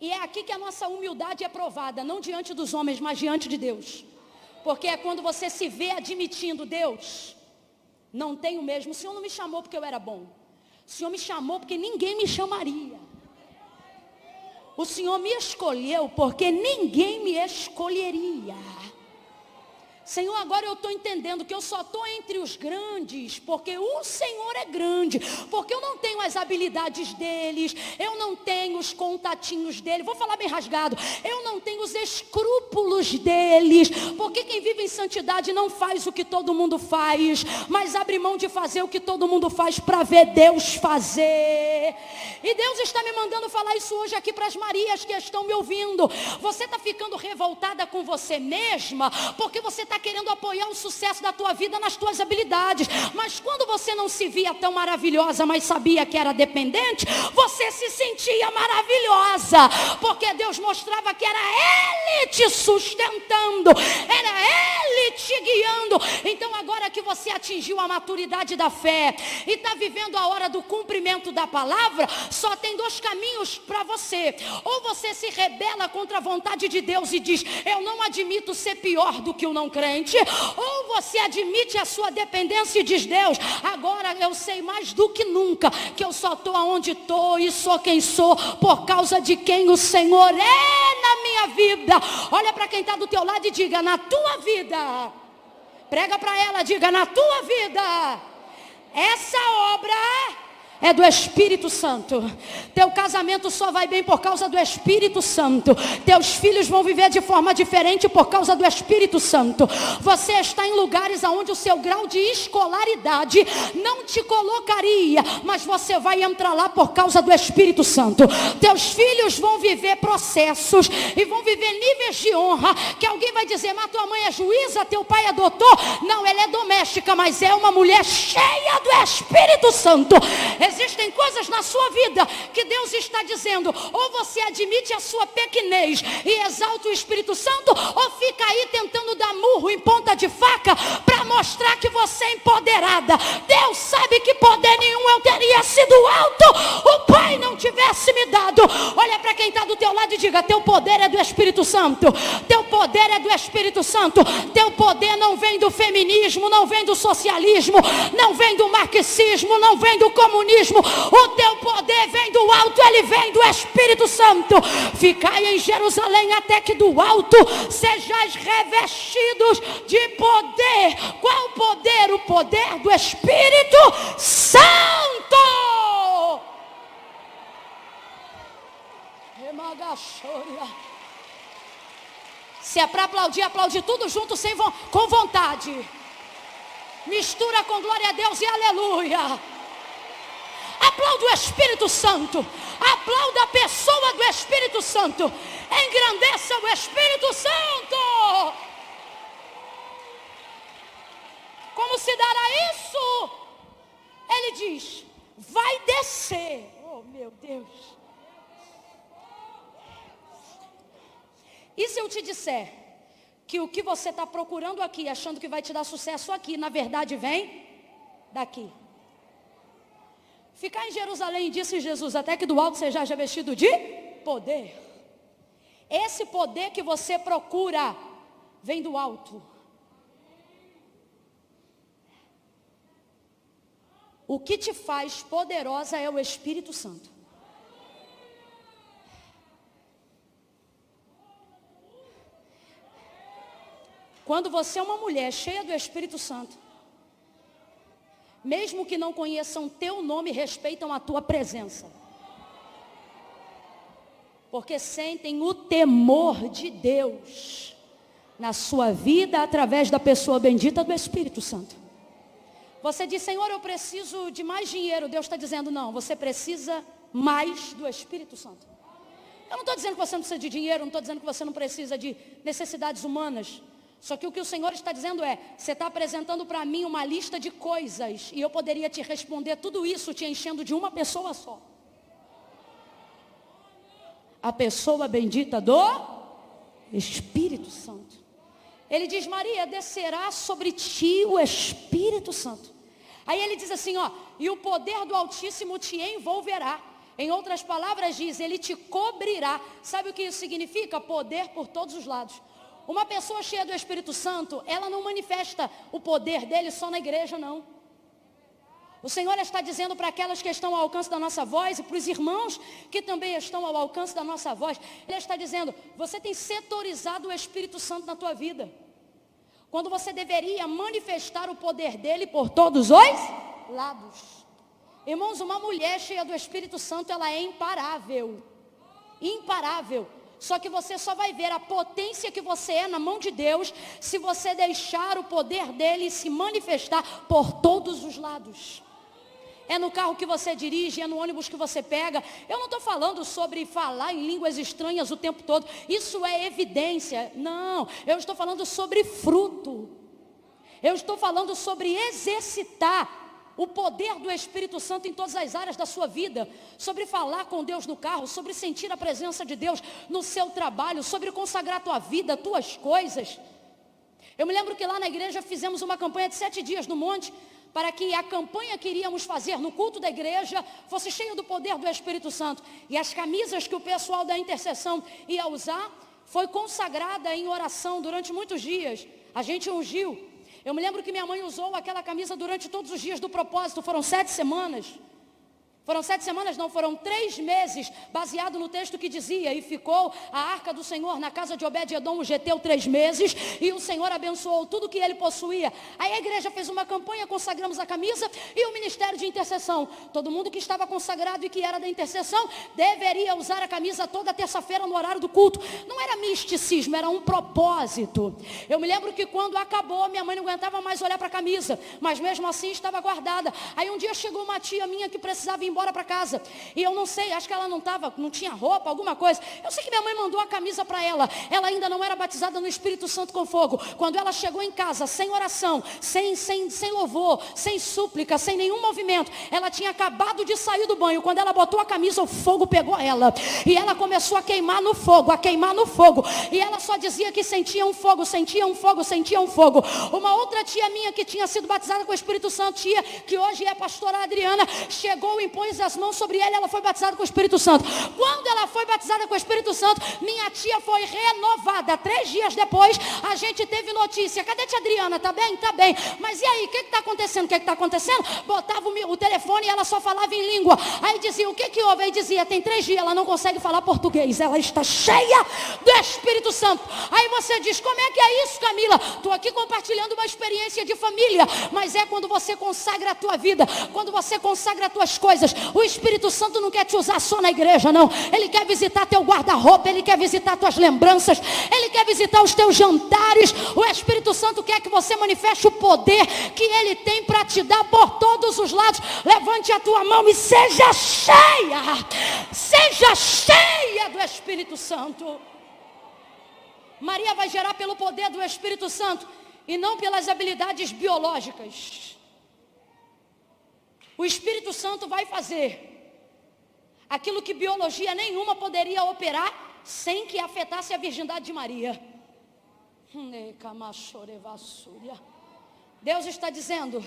E é aqui que a nossa humildade é provada. Não diante dos homens, mas diante de Deus. Porque é quando você se vê admitindo: Deus, não tenho mesmo. O Senhor não me chamou porque eu era bom. O Senhor me chamou porque ninguém me chamaria. O Senhor me escolheu porque ninguém me escolheria. Senhor, agora eu estou entendendo que eu só estou entre os grandes, porque o Senhor é grande, porque eu não tenho as habilidades deles, eu não tenho os contatinhos dele, vou falar bem rasgado, eu não tenho os escrúpulos deles, porque quem vive em santidade não faz o que todo mundo faz, mas abre mão de fazer o que todo mundo faz para ver Deus fazer. E Deus está me mandando falar isso hoje aqui para as Marias que estão me ouvindo. Você está ficando revoltada com você mesma, porque você está querendo apoiar o sucesso da tua vida nas tuas habilidades, mas quando você não se via tão maravilhosa, mas sabia que era dependente, você se sentia maravilhosa, porque Deus mostrava que era Ele te sustentando, era Ele te guiando. Então agora que você atingiu a maturidade da fé e está vivendo a hora do cumprimento da palavra, só tem dois caminhos para você: ou você se rebela contra a vontade de Deus e diz: eu não admito ser pior do que o não crente, ou você admite a sua dependência e diz: Deus, agora eu sei mais do que nunca que eu só estou onde estou e sou quem sou por causa de quem o Senhor é na minha vida. Olha para quem está do teu lado e diga: na tua vida. Prega para ela, diga: na tua vida essa obra é do Espírito Santo. Teu casamento só vai bem por causa do Espírito Santo. Teus filhos vão viver de forma diferente por causa do Espírito Santo. Você está em lugares onde o seu grau de escolaridade não te colocaria, mas você vai entrar lá por causa do Espírito Santo. Teus filhos vão viver processos e vão viver níveis de honra que alguém vai dizer: mas tua mãe é juíza, teu pai é doutor. Não, ela é doméstica, mas é uma mulher cheia do Espírito Santo. Existem coisas na sua vida que Deus está dizendo: ou você admite a sua pequenez e exalta o Espírito Santo, ou fica aí tentando dar murro em ponta de faca para mostrar que você é empoderada. Deus sabe que poder nenhum eu teria sido alto o Pai não tivesse me dado. Olha para quem está do teu lado e diga: teu poder é do Espírito Santo. Teu poder é do Espírito Santo. Teu poder não vem do feminismo, não vem do socialismo, não vem do marxismo, não vem do comunismo. O teu poder vem do alto, ele vem do Espírito Santo. Ficai em Jerusalém até que do alto sejais revestidos de poder. Qual poder? O poder do Espírito Santo. Se é para aplaudir, aplaude tudo junto, com vontade. Mistura com glória a Deus e aleluia. Aplauda o Espírito Santo. Aplauda a pessoa do Espírito Santo. Engrandeça o Espírito Santo. Como se dará isso? Ele diz: vai descer. Oh, meu Deus. E se eu te disser que o que você está procurando aqui, achando que vai te dar sucesso aqui, na verdade vem daqui? Ficar em Jerusalém, disse Jesus, até que do alto seja revestido de poder. Esse poder que você procura vem do alto. O que te faz poderosa é o Espírito Santo. Quando você é uma mulher cheia do Espírito Santo, mesmo que não conheçam teu nome, respeitam a tua presença. Porque sentem o temor de Deus na sua vida através da pessoa bendita do Espírito Santo. Você diz: Senhor, eu preciso de mais dinheiro. Deus está dizendo: não, você precisa mais do Espírito Santo. Eu não estou dizendo que você não precisa de dinheiro, não estou dizendo que você não precisa de necessidades humanas. Só que o que o Senhor está dizendo é, você está apresentando para mim uma lista de coisas, e eu poderia te responder tudo isso te enchendo de uma pessoa só. A pessoa bendita do Espírito Santo. Ele diz, Maria, descerá sobre ti o Espírito Santo. Aí ele diz assim, ó, e o poder do Altíssimo te envolverá. Em outras palavras diz, ele te cobrirá. Sabe o que isso significa? Poder por todos os lados. Uma pessoa cheia do Espírito Santo, ela não manifesta o poder dele só na igreja, não. O Senhor está dizendo para aquelas que estão ao alcance da nossa voz e para os irmãos que também estão ao alcance da nossa voz, Ele está dizendo, você tem setorizado o Espírito Santo na tua vida. Quando você deveria manifestar o poder dele por todos os lados. Irmãos, uma mulher cheia do Espírito Santo, ela é imparável. Imparável. Só que você só vai ver a potência que você é na mão de Deus, se você deixar o poder dele se manifestar por todos os lados. É no carro que você dirige, é no ônibus que você pega. Eu não estou falando sobre falar em línguas estranhas o tempo todo. Isso é evidência. Não, eu estou falando sobre fruto. Eu estou falando sobre exercitar o poder do Espírito Santo em todas as áreas da sua vida. Sobre falar com Deus no carro, sobre sentir a presença de Deus no seu trabalho, sobre consagrar a tua vida, tuas coisas. Eu me lembro que lá na igreja fizemos uma campanha de 7 dias no monte, para que a campanha que iríamos fazer no culto da igreja fosse cheia do poder do Espírito Santo. E as camisas que o pessoal da intercessão ia usar, foi consagrada em oração durante muitos dias. A gente ungiu. Eu me lembro que minha mãe usou aquela camisa durante todos os dias do propósito, foram 7 semanas. Foram 7 semanas, não, foram 3 meses, baseado no texto que dizia, e ficou a arca do Senhor na casa de Obed-Edom, o geteu 3 meses, e o Senhor abençoou tudo que ele possuía. Aí a igreja fez uma campanha, consagramos a camisa e o ministério de intercessão. Todo mundo que estava consagrado e que era da intercessão, deveria usar a camisa toda terça-feira no horário do culto. Não era misticismo, era um propósito. Eu me lembro que quando acabou, minha mãe não aguentava mais olhar para a camisa, mas mesmo assim estava guardada. Aí um dia chegou uma tia minha que precisava ir embora para casa, e eu não sei, acho que ela não tinha roupa, alguma coisa. Eu sei que minha mãe mandou a camisa para ela. Ela ainda não era batizada no Espírito Santo com fogo. Quando ela chegou em casa, sem oração, sem louvor, sem súplica, sem nenhum movimento, ela tinha acabado de sair do banho. Quando ela botou a camisa, o fogo pegou ela, e ela começou a queimar no fogo, e ela só dizia que sentia um fogo, sentia um fogo, sentia um fogo. Uma outra tia minha que tinha sido batizada com o Espírito Santo, tia que hoje é a pastora Adriana, chegou e impôs as mãos sobre ela foi batizada com o Espírito Santo. Quando ela foi batizada com o Espírito Santo, minha tia foi renovada. 3 dias depois, a gente teve notícia. Cadê a tia Adriana? Tá bem? Tá bem. Mas e aí, o que está acontecendo? O que está acontecendo? Botava o telefone e ela só falava em língua. Aí dizia, o que houve? Aí dizia, tem 3 dias, ela não consegue falar português. Ela está cheia do Espírito Santo. Aí você diz, como é que é isso, Camila? Estou aqui compartilhando uma experiência de família. Mas é quando você consagra a tua vida, quando você consagra as tuas coisas. O Espírito Santo não quer te usar só na igreja, não. Ele quer visitar teu guarda-roupa, ele quer visitar tuas lembranças, ele quer visitar os teus jantares. O Espírito Santo quer que você manifeste o poder que ele tem para te dar por todos os lados. Levante a tua mão e seja cheia do Espírito Santo. Maria vai gerar pelo poder do Espírito Santo e não pelas habilidades biológicas. O Espírito Santo vai fazer aquilo que biologia nenhuma poderia operar sem que afetasse a virgindade de Maria. Deus está dizendo,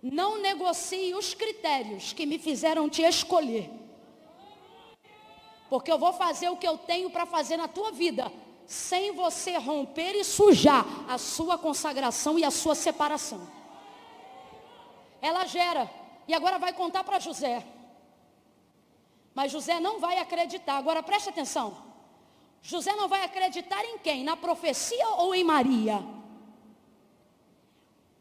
não negocie os critérios que me fizeram te escolher. Porque eu vou fazer o que eu tenho para fazer na tua vida, sem você romper e sujar a sua consagração e a sua separação. Ela gera. E agora vai contar para José. Mas José não vai acreditar. Agora preste atenção. José não vai acreditar em quem? Na profecia ou em Maria?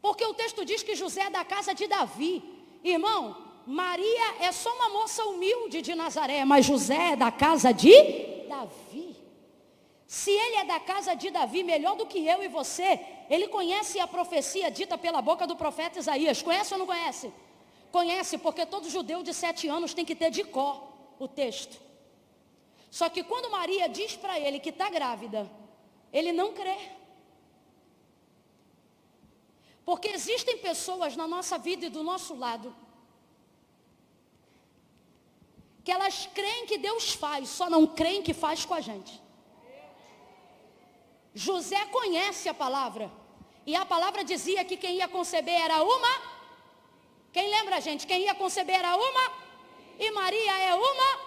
Porque o texto diz que José é da casa de Davi. Irmão, Maria é só uma moça humilde de Nazaré, mas José é da casa de Davi. Se ele é da casa de Davi, melhor do que eu e você, ele conhece a profecia dita pela boca do profeta Isaías. Conhece ou não conhece? Conhece, porque todo judeu de 7 anos tem que ter de cor o texto. Só que quando Maria diz para ele que está grávida, ele não crê. Porque existem pessoas na nossa vida e do nosso lado que elas creem que Deus faz, só não creem que faz com a gente. José conhece a palavra. E a palavra dizia que quem ia conceber era uma. Quem lembra, gente? Quem ia conceber era uma. E Maria é uma.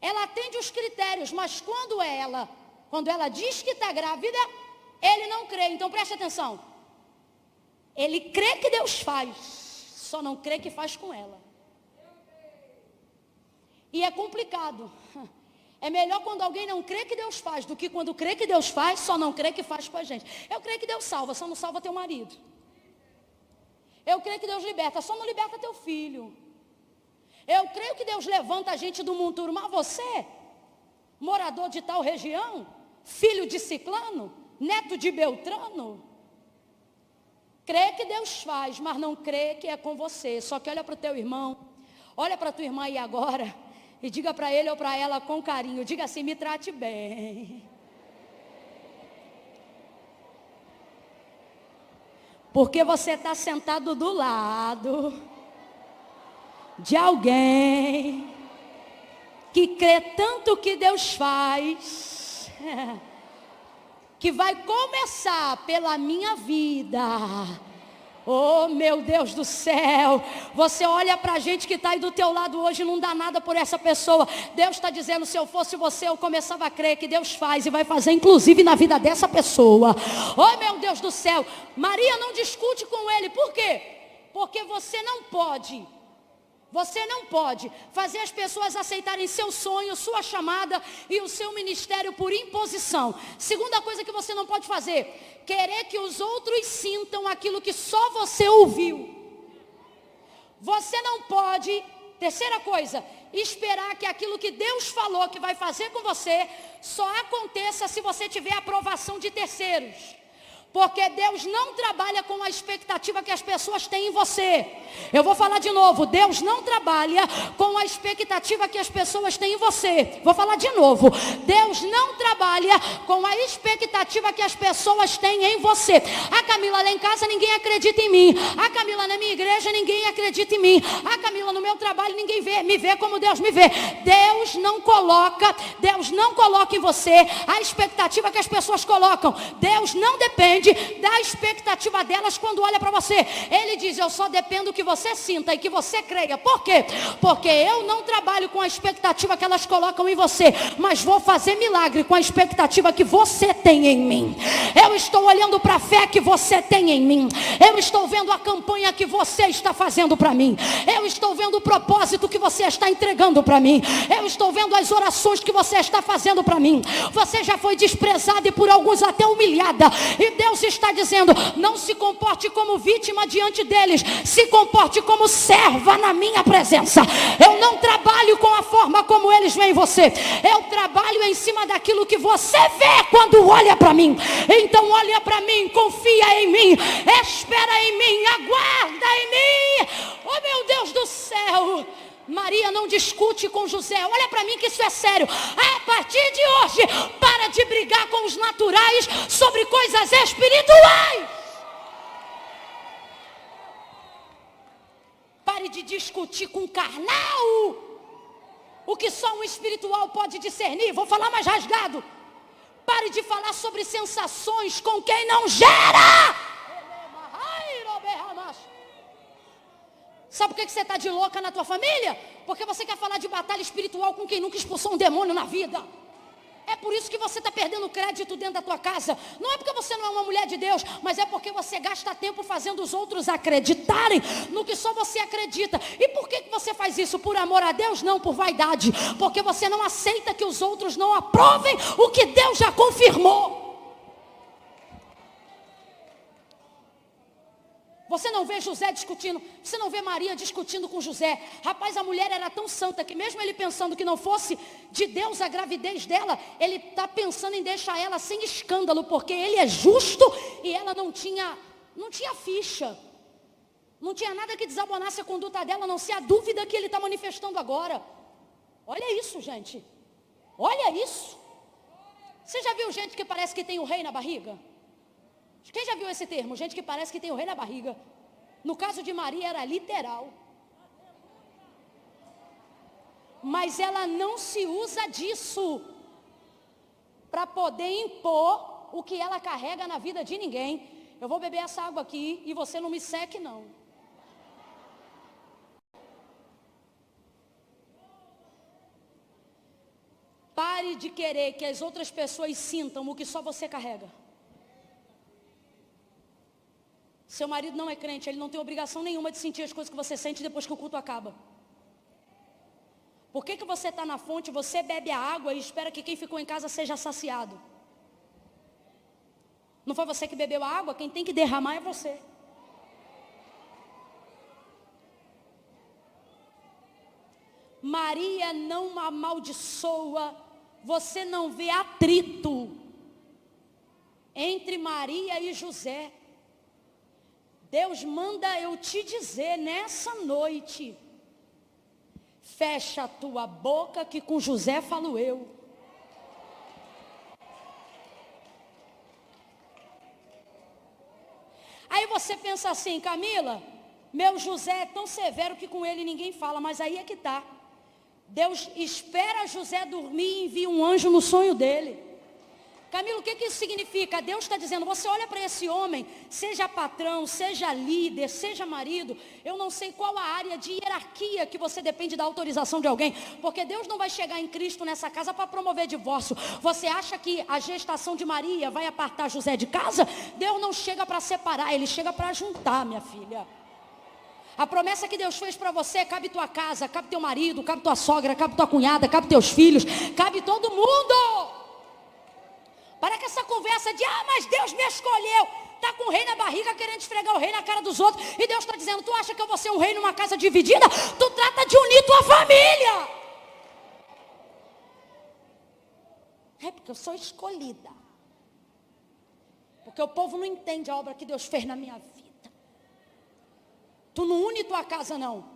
Ela atende os critérios, mas quando ela diz que está grávida, ele não crê. Então preste atenção. Ele crê que Deus faz, só não crê que faz com ela. E é complicado. É melhor quando alguém não crê que Deus faz do que quando crê que Deus faz, só não crê que faz com a gente. Eu creio que Deus salva, só não salva teu marido. Eu creio que Deus liberta, só não liberta teu filho. Eu creio que Deus levanta a gente do monturo, mas você, morador de tal região, filho de ciclano, neto de Beltrano, crê que Deus faz, mas não crê que é com você. Só que olha para o teu irmão, olha para a tua irmã aí agora, e diga para ele ou para ela com carinho, diga assim, me trate bem. Porque você está sentado do lado de alguém que crê tanto que Deus faz, que vai começar pela minha vida. Oh, meu Deus do céu, você olha para a gente que está aí do teu lado hoje, não dá nada por essa pessoa. Deus está dizendo, se eu fosse você, eu começava a crer que Deus faz e vai fazer, inclusive na vida dessa pessoa. Oh, meu Deus do céu, Maria não discute com ele, por quê? Porque você não pode fazer as pessoas aceitarem seu sonho, sua chamada e o seu ministério por imposição. Segunda coisa que você não pode fazer, querer que os outros sintam aquilo que só você ouviu. Você não pode, terceira coisa, esperar que aquilo que Deus falou que vai fazer com você só aconteça se você tiver aprovação de terceiros. Porque Deus não trabalha com a expectativa que as pessoas têm em você. Eu vou falar de novo. Deus não trabalha com a expectativa que as pessoas têm em você. Vou falar de novo. Deus não trabalha com a expectativa que as pessoas têm em você. A Camila lá em casa, ninguém acredita em mim. A Camila na minha igreja, ninguém acredita em mim. A Camila no meu trabalho, ninguém me vê como Deus me vê. Deus não coloca em você a expectativa que as pessoas colocam. Deus não depende da expectativa delas quando olha para você. Ele diz, eu só dependo que você sinta e que você creia. Por quê? Porque eu não trabalho com a expectativa que elas colocam em você, mas vou fazer milagre com a expectativa que você tem em mim. Eu estou olhando para a fé que você tem em mim. Eu estou vendo a campanha que você está fazendo para mim. Eu estou vendo o propósito que você está entregando para mim. Eu estou vendo as orações que você está fazendo para mim. Você já foi desprezada e por alguns até humilhada. E Deus está dizendo, não se comporte como vítima diante deles, se comporte como serva na minha presença. Eu não trabalho com a forma como eles veem você, eu trabalho em cima daquilo que você vê quando olha para mim. Então olha para mim, confia em mim, espera em mim, aguarda em mim. Oh, meu Deus do céu, Maria não discute com José. Olha para mim que isso é sério. A partir de hoje, para de brigar com os naturais sobre coisas espirituais. Pare de discutir com o carnal o que só um espiritual pode discernir. Vou falar mais rasgado. Pare de falar sobre sensações com quem não gera. Sabe por que você está de louca na tua família? Porque você quer falar de batalha espiritual com quem nunca expulsou um demônio na vida. É por isso que você está perdendo crédito dentro da tua casa. Não é porque você não é uma mulher de Deus, mas é porque você gasta tempo fazendo os outros acreditarem no que só você acredita. E por que você faz isso? Por amor a Deus? Não, por vaidade. Porque você não aceita que os outros não aprovem o que Deus já confirmou. Você não vê José discutindo, você não vê Maria discutindo com José. Rapaz, a mulher era tão santa que mesmo ele pensando que não fosse de Deus a gravidez dela, ele está pensando em deixar ela sem escândalo, porque ele é justo e ela não tinha ficha. Não tinha nada que desabonasse a conduta dela, a não ser a dúvida que ele está manifestando agora. Olha isso, gente. Olha isso. Você já viu gente que parece que tem o rei na barriga? Quem já viu esse termo? Gente que parece que tem o rei na barriga. No caso de Maria era literal. Mas ela não se usa disso para poder impor o que ela carrega na vida de ninguém. Eu vou beber essa água aqui e você não me seque, não. Pare de querer que as outras pessoas sintam o que só você carrega. Seu marido não é crente, ele não tem obrigação nenhuma de sentir as coisas que você sente depois que o culto acaba. Por que você está na fonte, você bebe a água e espera que quem ficou em casa seja saciado? Não foi você que bebeu a água, quem tem que derramar é você. Maria não amaldiçoa, você não vê atrito entre Maria e José. Deus manda eu te dizer nessa noite, fecha a tua boca que com José falo eu. Aí você pensa assim, Camila, meu José é tão severo que com ele ninguém fala, mas aí é que está. Deus espera José dormir e envia um anjo no sonho dele. Camila, o que isso significa? Deus está dizendo, você olha para esse homem, seja patrão, seja líder, seja marido, eu não sei qual a área de hierarquia que você depende da autorização de alguém, porque Deus não vai chegar em Cristo nessa casa para promover divórcio. Você acha que a gestação de Maria vai apartar José de casa? Deus não chega para separar, Ele chega para juntar, minha filha. A promessa que Deus fez para você, cabe tua casa, cabe teu marido, cabe tua sogra, cabe tua cunhada, cabe teus filhos, cabe todo mundo. Para que essa conversa de, mas Deus me escolheu, está com o rei na barriga querendo esfregar o rei na cara dos outros, e Deus está dizendo, tu acha que eu vou ser um rei numa casa dividida? Tu trata de unir tua família. É porque eu sou escolhida. Porque o povo não entende a obra que Deus fez na minha vida. Tu não une tua casa, não.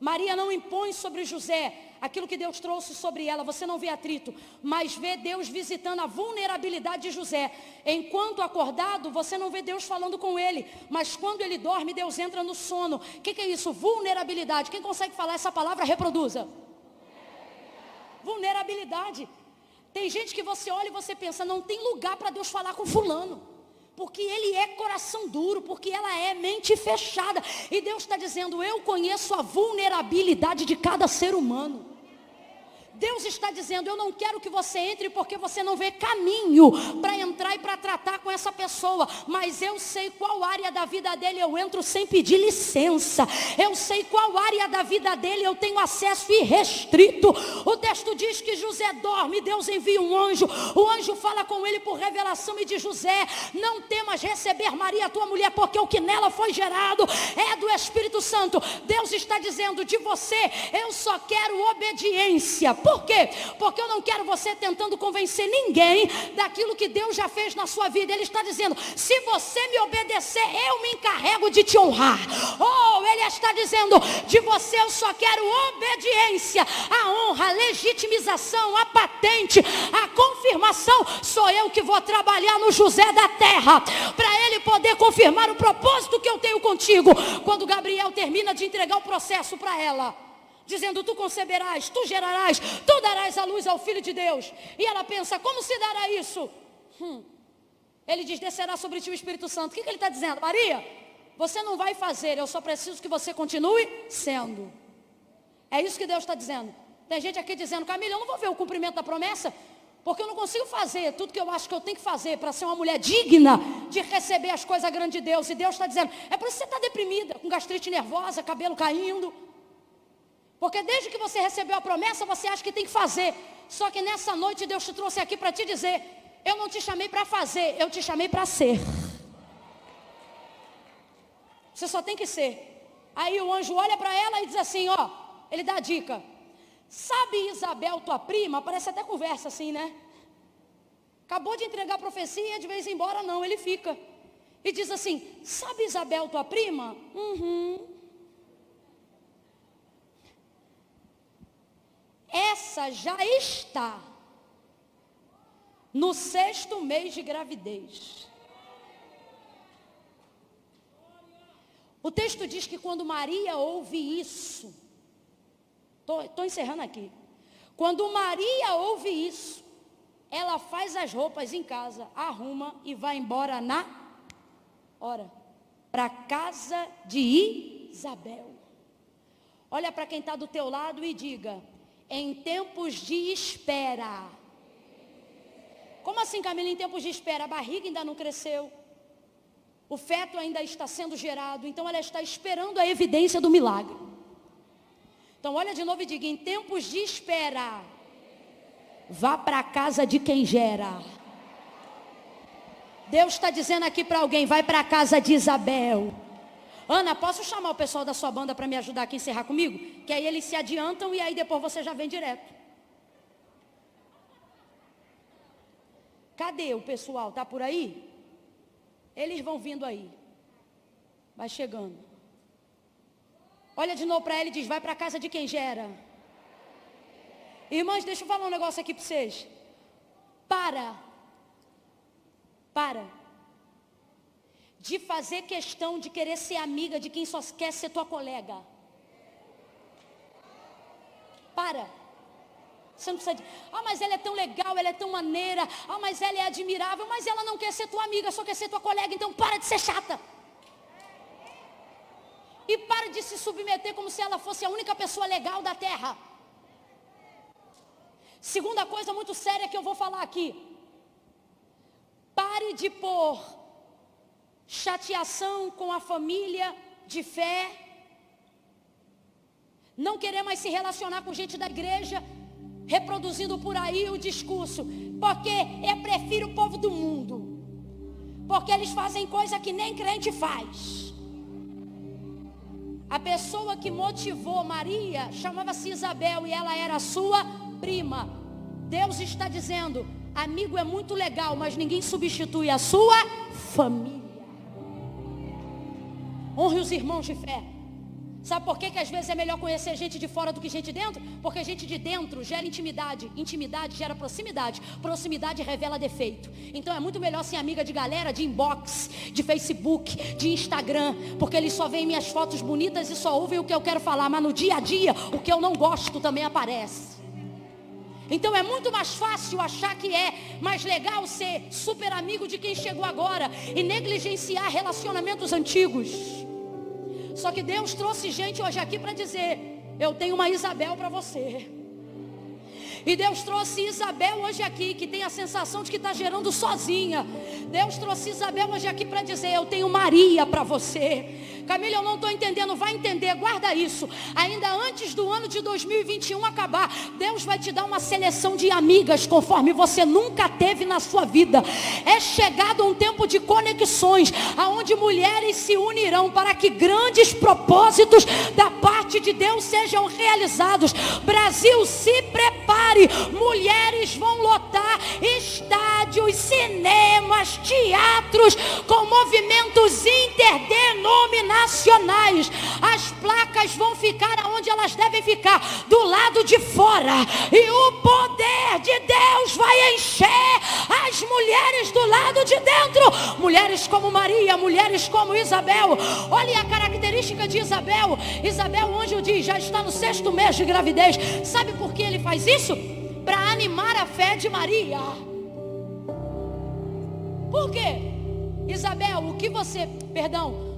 Maria não impõe sobre José aquilo que Deus trouxe sobre ela. Você não vê atrito, mas vê Deus visitando a vulnerabilidade de José. Enquanto acordado, você não vê Deus falando com ele, mas quando ele dorme, Deus entra no sono. O que é isso? Vulnerabilidade. Quem consegue falar essa palavra, reproduza. Vulnerabilidade. Tem gente que você olha e você pensa, não tem lugar para Deus falar com fulano. Porque ele é coração duro, porque ela é mente fechada. E Deus está dizendo, eu conheço a vulnerabilidade de cada ser humano. Deus está dizendo, eu não quero que você entre porque você não vê caminho para entrar e para tratar com essa pessoa. Mas eu sei qual área da vida dele eu entro sem pedir licença. Eu sei qual área da vida dele eu tenho acesso irrestrito. O texto diz que José dorme, Deus envia um anjo. O anjo fala com ele por revelação e diz, José, não temas receber Maria, tua mulher, porque o que nela foi gerado é do Espírito Santo. Deus está dizendo, de você eu só quero obediência. Por quê? Porque eu não quero você tentando convencer ninguém daquilo que Deus já fez na sua vida. Ele está dizendo, se você me obedecer, eu me encarrego de te honrar. Ele está dizendo, de você eu só quero obediência. A honra, a legitimização, a patente, a confirmação, sou eu que vou trabalhar no José da terra, para ele poder confirmar o propósito que eu tenho contigo. Quando Gabriel termina de entregar o processo para ela, dizendo, tu conceberás, tu gerarás, tu darás a luz ao Filho de Deus. E ela pensa, como se dará isso? Ele diz, descerá sobre ti o Espírito Santo. O que ele está dizendo? Maria, você não vai fazer, eu só preciso que você continue sendo. É isso que Deus está dizendo. Tem gente aqui dizendo, Camila, eu não vou ver o cumprimento da promessa, porque eu não consigo fazer tudo que eu acho que eu tenho que fazer para ser uma mulher digna de receber as coisas grandes de Deus. E Deus está dizendo, é por isso que você está deprimida, com gastrite nervosa, cabelo caindo. Porque desde que você recebeu a promessa, você acha que tem que fazer. Só que nessa noite Deus te trouxe aqui para te dizer, eu não te chamei para fazer, eu te chamei para ser. Você só tem que ser. Aí o anjo olha para ela e diz assim, ele dá a dica. Sabe Isabel, tua prima? Parece até conversa assim, né? Acabou de entregar a profecia, de vez em embora não, ele fica. E diz assim, sabe Isabel, tua prima? essa já está no 6º mês de gravidez. O texto diz que quando Maria ouve isso, estou encerrando aqui. Quando Maria ouve isso, ela faz as roupas em casa, arruma e vai embora na hora, para a casa de Isabel. Olha para quem está do teu lado e diga: em tempos de espera. Como assim, Camila, em tempos de espera? A barriga ainda não cresceu. O feto ainda está sendo gerado. Então ela está esperando a evidência do milagre. Então olha de novo e diga: em tempos de espera, vá para a casa de quem gera. Deus está dizendo aqui para alguém: vai para a casa de Isabel. Ana, posso chamar o pessoal da sua banda para me ajudar aqui a encerrar comigo? Que aí eles se adiantam e aí depois você já vem direto. Cadê o pessoal? Está por aí? Eles vão vindo aí. Vai chegando. Olha de novo para ele e diz: vai para a casa de quem gera. Irmãs, deixa eu falar um negócio aqui para vocês. Para de fazer questão de querer ser amiga de quem só quer ser tua colega. Para. Você não precisa de: mas ela é tão legal, ela é tão maneira, mas ela é admirável, mas ela não quer ser tua amiga, só quer ser tua colega. Então para de ser chata. E para de se submeter como se ela fosse a única pessoa legal da terra. Segunda coisa muito séria que eu vou falar aqui: pare de pôr chateação com a família de fé, não querer mais se relacionar com gente da igreja, reproduzindo por aí o discurso: porque eu prefiro o povo do mundo, porque eles fazem coisa que nem crente faz. A pessoa que motivou Maria chamava-se Isabel e ela era sua prima. Deus está dizendo: amigo é muito legal, mas ninguém substitui a sua família. Honre os irmãos de fé. Sabe por que às vezes é melhor conhecer gente de fora do que gente de dentro? Porque gente de dentro gera intimidade, intimidade gera proximidade, proximidade revela defeito. Então é muito melhor ser amiga de galera de inbox, de Facebook, de Instagram, porque eles só veem minhas fotos bonitas e só ouvem o que eu quero falar, mas no dia a dia o que eu não gosto também aparece. Então é muito mais fácil achar que é mais legal ser super amigo de quem chegou agora e negligenciar relacionamentos antigos. Só que Deus trouxe gente hoje aqui para dizer: eu tenho uma Isabel para você. E Deus trouxe Isabel hoje aqui, que tem a sensação de que está gerando sozinha. Deus trouxe Isabel hoje aqui para dizer: eu tenho Maria para você. Camila, eu não estou entendendo. Vai entender, guarda isso. Ainda antes do ano de 2021 acabar, Deus vai te dar uma seleção de amigas conforme você nunca teve na sua vida. É chegado um tempo de conexões, aonde mulheres se unirão para que grandes propósitos da parte de Deus sejam realizados. Brasil, se prepare. Mulheres vão lotar estádios, cinemas, teatros, com movimentos interdenominacionais. As placas vão ficar onde elas devem ficar, do lado de fora. E o poder de Deus vai encher as mulheres do lado de dentro. Mulheres como Maria, mulheres como Isabel. Olha a característica de Isabel. Isabel, o anjo diz, já está no 6º mês de gravidez. Sabe por que ele faz isso? Para animar a fé de Maria. Por quê? Isabel,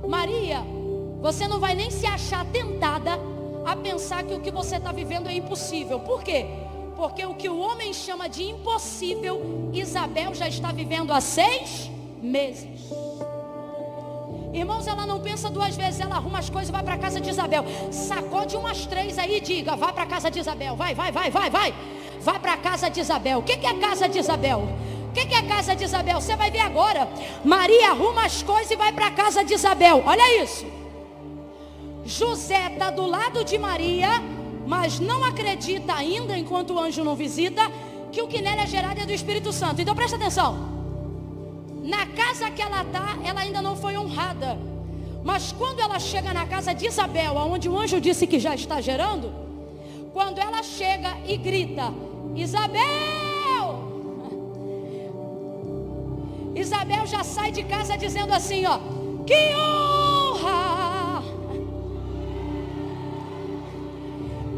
Maria, você não vai nem se achar tentada a pensar que o que você está vivendo é impossível. Por quê? Porque o que o homem chama de impossível, Isabel já está vivendo há 6 meses. Irmãos, ela não pensa 2 vezes, ela arruma as coisas e vai para a casa de Isabel. Sacode umas 3 aí e diga: vai para a casa de Isabel, vai. Vai para a casa de Isabel. O que é a casa de Isabel? O que é a casa de Isabel? Você vai ver agora. Maria arruma as coisas e vai para a casa de Isabel. Olha isso. José está do lado de Maria, mas não acredita ainda, enquanto o anjo não visita, que o que nela é gerado é do Espírito Santo. Então presta atenção. Na casa que ela está, ela ainda não foi honrada. Mas quando ela chega na casa de Isabel, onde o anjo disse que já está gerando, Quando ela chega e grita: Isabel! Isabel já sai de casa dizendo assim, ó: que honra!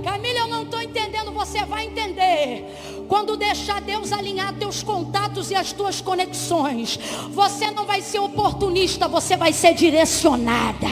Camila, eu não estou entendendo, você vai entender. Quando deixar Deus alinhar teus contatos e as tuas conexões, você não vai ser oportunista, você vai ser direcionada.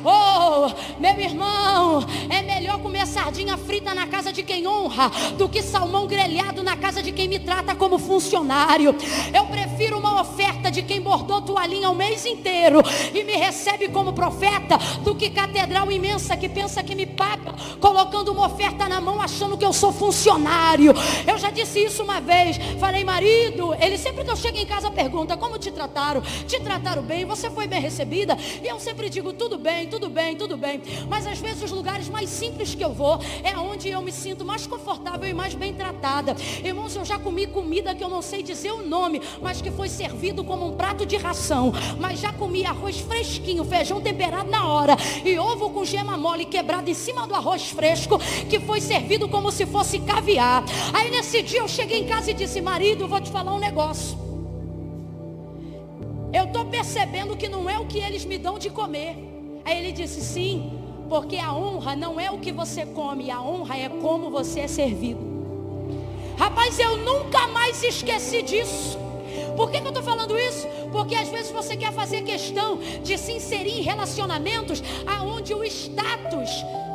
Oh, meu irmão, é melhor comer sardinha frita na casa de quem honra do que salmão grelhado na casa de quem me trata como funcionário. Eu prefiro uma oferta de quem bordou toalhinha o mês inteiro e me recebe como profeta, do que catedral imensa que pensa que me paga colocando uma oferta na mão achando que eu sou funcionário. Eu já disse isso uma vez, falei: marido, ele sempre que eu chego em casa pergunta: como te trataram? Te trataram bem? Você foi bem recebida? E eu sempre digo: tudo bem, tudo bem, tudo bem. Mas às vezes os lugares mais simples que eu vou é onde eu me sinto mais confortável e mais bem tratada. Irmãos, eu já comi comida que eu não sei dizer o nome, mas que foi servido como um prato de ração. Mas já comi arroz fresquinho, feijão temperado na hora e ovo com gema mole quebrado em cima do arroz fresco, que foi servido como se fosse caviar. Aí nesse dia eu cheguei em casa e disse: marido, eu vou te falar um negócio. Eu estou percebendo que não é o que eles me dão de comer. Aí ele disse: sim, porque a honra não é o que você come, a honra é como você é servido. Rapaz, eu nunca mais esqueci disso. Por que eu estou falando isso? Porque às vezes você quer fazer questão de se inserir em relacionamentos aonde o status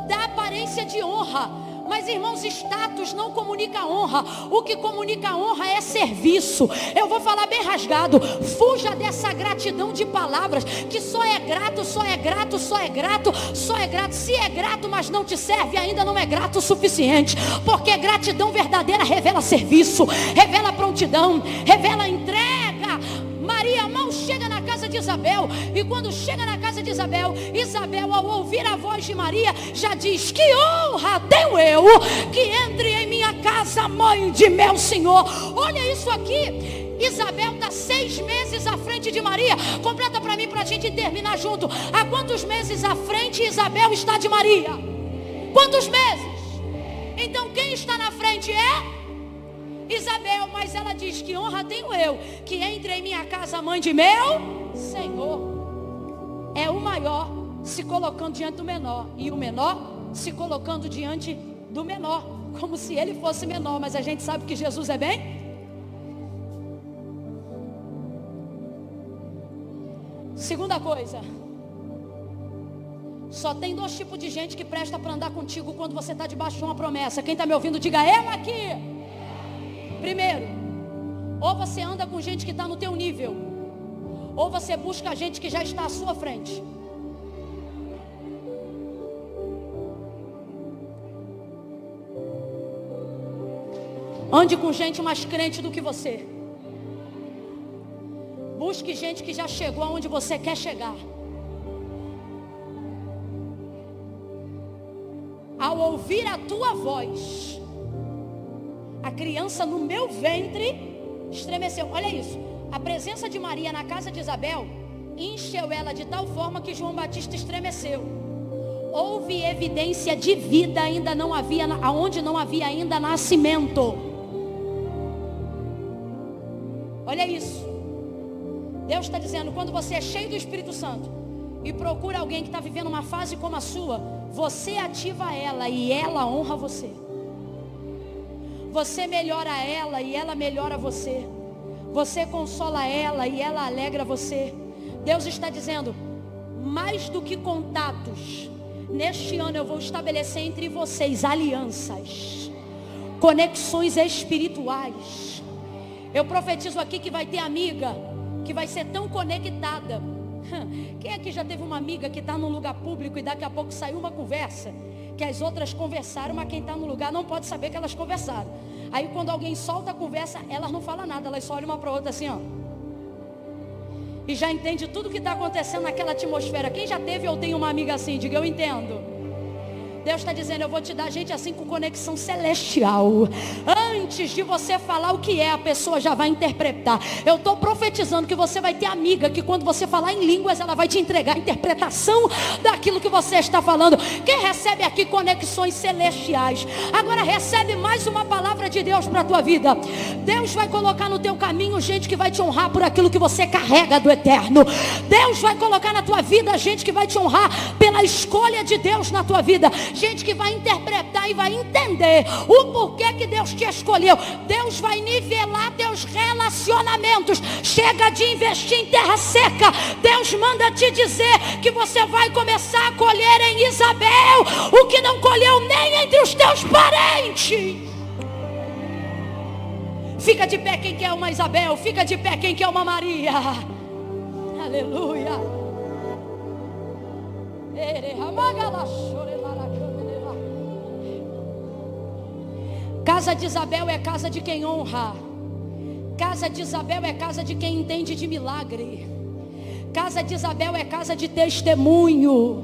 dá aparência de honra. Mas irmãos, status não comunica honra. O que comunica honra é serviço. Eu vou falar bem rasgado: fuja dessa gratidão de palavras, que só é grato, só é grato, só é grato, só é grato. Se é grato, mas não te serve, ainda não é grato o suficiente. Porque gratidão verdadeira revela serviço, revela prontidão, revela entrega. Maria mal chega na casa de Isabel, e quando chega na casa de Isabel, Isabel, ao ouvir a voz de Maria, já diz: que honra tenho eu que entre em minha casa mãe de meu Senhor. Olha isso aqui. Isabel está 6 meses à frente de Maria. Completa para mim, para a gente terminar junto. Há quantos meses à frente Isabel está de Maria? Quantos meses? Então quem está na frente é Isabel. Mas ela diz: que honra tenho eu que entre em minha casa a mãe de meu Senhor. É o maior se colocando diante do menor, e o menor se colocando diante do menor, como se ele fosse menor. Mas a gente sabe que Jesus é bem. Segunda coisa: só tem 2 tipos de gente que presta para andar contigo quando você está debaixo de uma promessa. Quem está me ouvindo, diga: eu aqui. Primeiro, ou você anda com gente que está no teu nível, ou você busca gente que já está à sua frente. Ande com gente mais crente do que você. Busque gente que já chegou aonde você quer chegar. Ao ouvir a tua voz, a criança no meu ventre estremeceu. Olha isso. A presença de Maria na casa de Isabel encheu ela de tal forma que João Batista estremeceu. Houve evidência de vida, ainda não havia, aonde não havia ainda nascimento. Olha isso. Deus está dizendo: quando você é cheio do Espírito Santo e procura alguém que está vivendo uma fase como a sua, você ativa ela e ela honra você. Você melhora ela e ela melhora você. Você consola ela e ela alegra você. Deus está dizendo: mais do que contatos, neste ano eu vou estabelecer entre vocês alianças, conexões espirituais. Eu profetizo aqui que vai ter amiga que vai ser tão conectada. Quem aqui já teve uma amiga que está num lugar público e daqui a pouco saiu uma conversa que as outras conversaram, mas quem está no lugar não pode saber que elas conversaram. Aí quando alguém solta a conversa, elas não falam nada, elas só olham uma para a outra assim, ó. E já entende tudo que está acontecendo naquela atmosfera. Quem já teve ou tem uma amiga assim, diga: eu entendo. Deus está dizendo: eu vou te dar gente assim com conexão celestial. antes de você falar o que é, a pessoa já vai interpretar. Eu estou profetizando que você vai ter amiga que quando você falar em línguas, ela vai te entregar a interpretação daquilo que você está falando. Quem recebe aqui conexões celestiais, agora recebe mais uma palavra de Deus para a tua vida. Deus vai colocar no teu caminho gente que vai te honrar por aquilo que você carrega do eterno. Deus vai colocar na tua vida gente que vai te honrar pela escolha de Deus na tua vida. Gente que vai interpretar e vai entender o porquê que Deus te escolheu. Deus vai nivelar teus relacionamentos. Chega de investir em terra seca. Deus manda te dizer que você vai começar a colher em Isabel o que não colheu nem entre os teus parentes. Fica de pé quem quer uma Isabel. Fica de pé quem quer uma Maria. Aleluia. Casa de Isabel é casa de quem honra. Casa de Isabel é casa de quem entende de milagre. Casa de Isabel é casa de testemunho.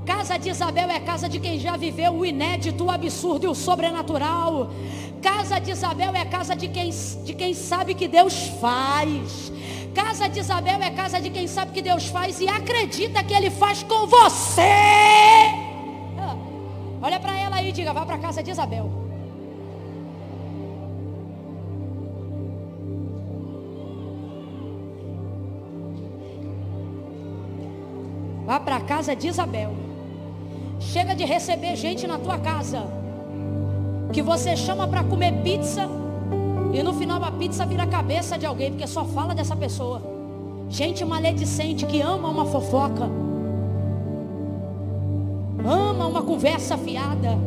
Casa de Isabel é casa de quem já viveu o inédito, o absurdo e o sobrenatural. Casa de Isabel é casa de quem sabe que Deus faz. Casa de Isabel é casa de quem sabe que Deus faz e acredita que Ele faz com você. Olha para ela aí e diga: vá para a casa de Isabel. Vá para a casa de Isabel. Chega de receber gente na tua casa que você chama para comer pizza e no final a pizza vira a cabeça de alguém, porque só fala dessa pessoa. Gente maledicente que ama uma fofoca, ama uma conversa fiada.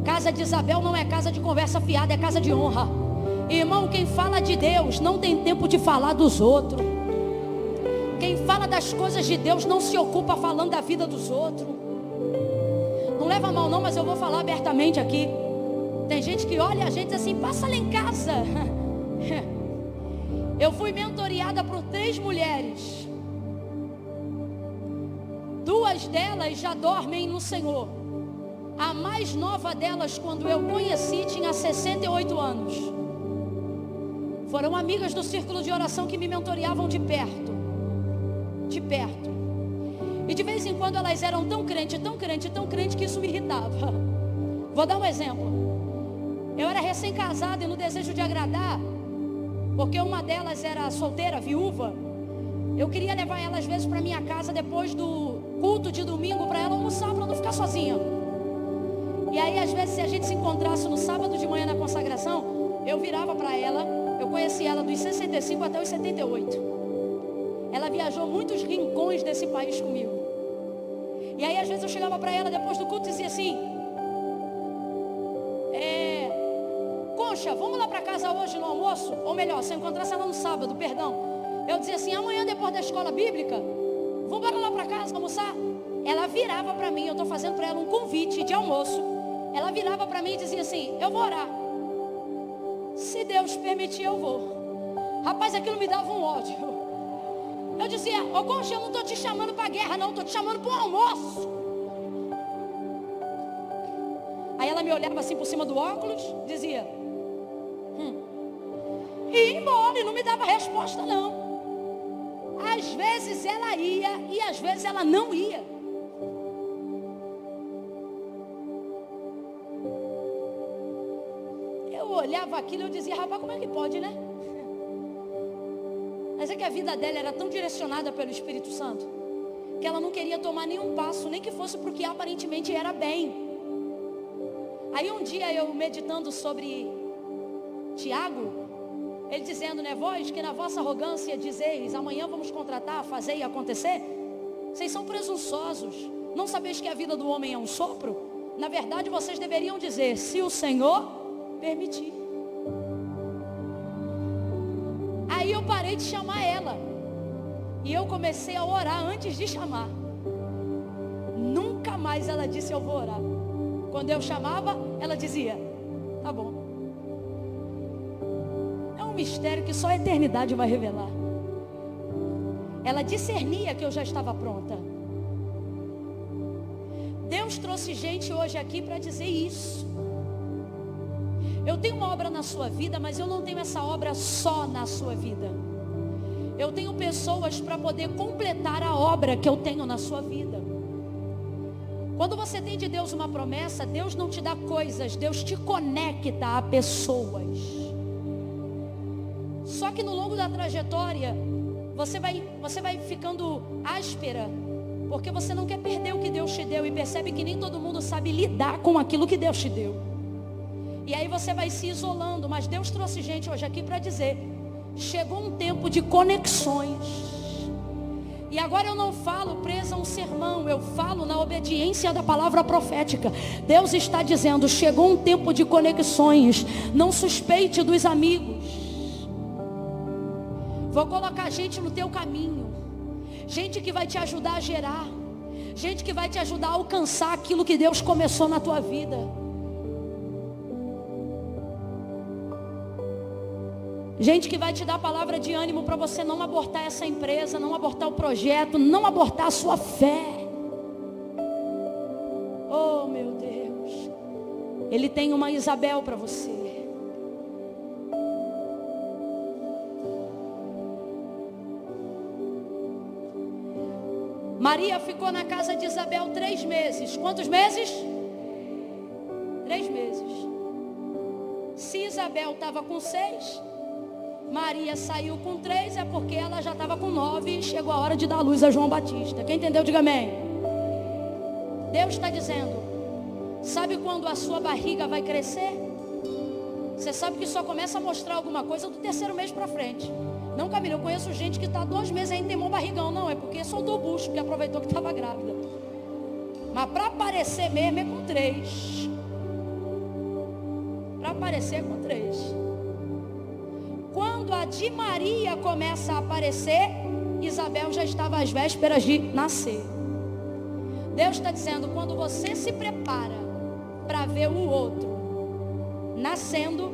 Casa de Isabel não é casa de conversa fiada, é casa de honra. Irmão, quem fala de Deus não tem tempo de falar dos outros. Quem fala das coisas de Deus não se ocupa falando da vida dos outros. Não leva mal não, mas eu vou falar abertamente aqui. Tem gente que olha a gente e diz assim: passa lá em casa. Eu fui mentoreada por 3 mulheres. 2 delas já dormem no Senhor. A mais nova delas, quando eu conheci, tinha 68 anos. Foram amigas do círculo de oração que me mentoreavam de perto. De perto. E de vez em quando elas eram tão crente que isso me irritava. Vou dar um exemplo. Eu era recém-casada e no desejo de agradar, porque uma delas era solteira, viúva, eu queria levar ela às vezes para minha casa depois do culto de domingo para ela almoçar, para não ficar sozinha. E aí às vezes se a gente se encontrasse no sábado de manhã na consagração, eu virava para ela. Eu conheci ela dos 65 até os 78. Ela viajou muitos rincões desse país comigo. E aí às vezes eu chegava para ela depois do culto e dizia assim: Concha, vamos lá para casa hoje no almoço? Ou melhor, se eu encontrasse ela no sábado, perdão. Eu dizia assim: amanhã depois da escola bíblica, vamos lá para casa almoçar? Ela virava para mim, eu estou fazendo para ela um convite de almoço. Ela virava para mim e dizia assim: eu vou orar. Se Deus permitir, eu vou. Rapaz, aquilo me dava um ódio. Eu dizia: ô Concha, eu não estou te chamando para guerra não, estou te chamando para um almoço. Aí ela me olhava assim por cima do óculos, dizia e ia embora, e não me dava resposta não. Às vezes ela ia e às vezes ela não ia. Eu olhava aquilo e eu dizia: rapaz, como é que pode, né? Mas é que a vida dela era tão direcionada pelo Espírito Santo que ela não queria tomar nenhum passo, nem que fosse para o que aparentemente era bem. Aí um dia eu meditando sobre Tiago, ele dizendo, né: vós que na vossa arrogância dizeis, amanhã vamos contratar, fazer e acontecer, vocês são presunçosos, não sabeis que a vida do homem é um sopro? Na verdade vocês deveriam dizer: se o Senhor permitir. Aí eu parei de chamar ela e eu comecei a orar antes de chamar. Nunca mais ela disse: eu vou orar. Quando eu chamava, ela dizia: tá bom. É um mistério que só a eternidade vai revelar. Ela discernia que eu já estava pronta. Deus trouxe gente hoje aqui para dizer isso. Eu tenho uma obra na sua vida, mas eu não tenho essa obra só na sua vida. Eu tenho pessoas para poder completar a obra que eu tenho na sua vida. Quando você tem de Deus uma promessa, Deus não te dá coisas, Deus te conecta a pessoas. Só que no longo da trajetória, você vai ficando áspera, porque você não quer perder o que Deus te deu e percebe que nem todo mundo sabe lidar com aquilo que Deus te deu. E aí você vai se isolando, mas Deus trouxe gente hoje aqui para dizer, chegou um tempo de conexões. E agora eu não falo presa a um sermão, eu falo na obediência da palavra profética. Deus está dizendo, chegou um tempo de conexões, não suspeite dos amigos. Vou colocar gente no teu caminho, gente que vai te ajudar a gerar, gente que vai te ajudar a alcançar aquilo que Deus começou na tua vida. Gente que vai te dar palavra de ânimo para você não abortar essa empresa, não abortar o projeto, não abortar a sua fé. Oh, meu Deus. Ele tem uma Isabel para você. Maria ficou na casa de Isabel 3 meses. Quantos meses? 3 meses. Se Isabel estava com 6, Maria saiu com 3, é porque ela já estava com 9 e chegou a hora de dar luz a João Batista. Quem entendeu, diga amém. Deus está dizendo, sabe quando a sua barriga vai crescer? Você sabe que só começa a mostrar alguma coisa do 3º mês para frente. Não, Camila, eu conheço gente que está 2 meses ainda tem mão barrigão. Não, é porque soltou o bucho, porque aproveitou que estava grávida. Mas para aparecer mesmo é com 3. Para aparecer é com 3. Quando a de Maria começa a aparecer, Isabel já estava às vésperas de nascer. Deus está dizendo, quando você se prepara para ver o outro nascendo,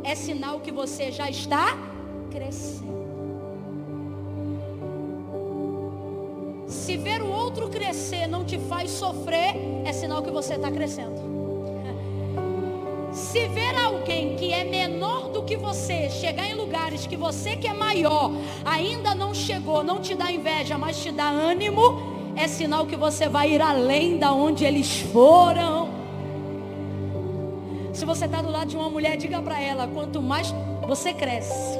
é sinal que você já está crescendo. Se ver o outro crescer não te faz sofrer, é sinal que você está crescendo. Se ver alguém que é menor do que você chegar em lugares que você que é maior ainda não chegou, não te dá inveja, mas te dá ânimo, é sinal que você vai ir além da onde eles foram. Se você está do lado de uma mulher, diga para ela, quanto mais você cresce,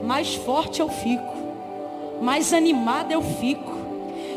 mais forte eu fico, mais animada eu fico.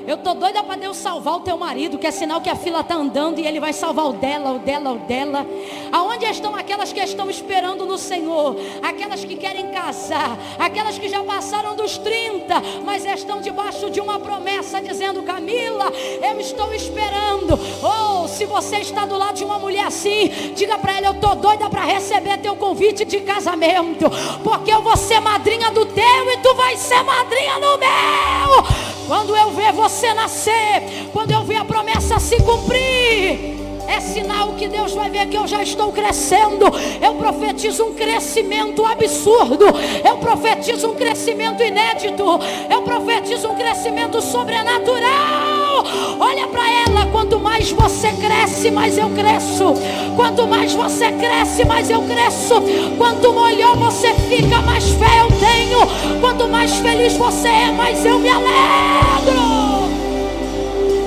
Eu tô doida para Deus salvar o teu marido, que é sinal que a fila está andando e Ele vai salvar o dela, o dela, o dela. Aonde estão aquelas que estão esperando no Senhor? Aquelas que querem casar, aquelas que já passaram dos 30, mas estão debaixo de uma promessa dizendo, Camila, eu estou esperando. Ou se você está do lado de uma mulher assim, diga para ela, eu tô doida para receber teu convite de casamento, porque eu vou ser madrinha do teu e tu vai ser madrinha do meu. Quando eu ver você nascer, quando eu ver a promessa se cumprir, é sinal que Deus vai ver que eu já estou crescendo. Eu profetizo um crescimento absurdo. Eu profetizo um crescimento inédito. Eu profetizo um crescimento sobrenatural. Olha para ela, quanto mais você cresce, mais eu cresço. Quanto mais você cresce, mais eu cresço. Quanto melhor você fica, mais fé eu tenho. Quanto mais feliz você é, mais eu me alegro.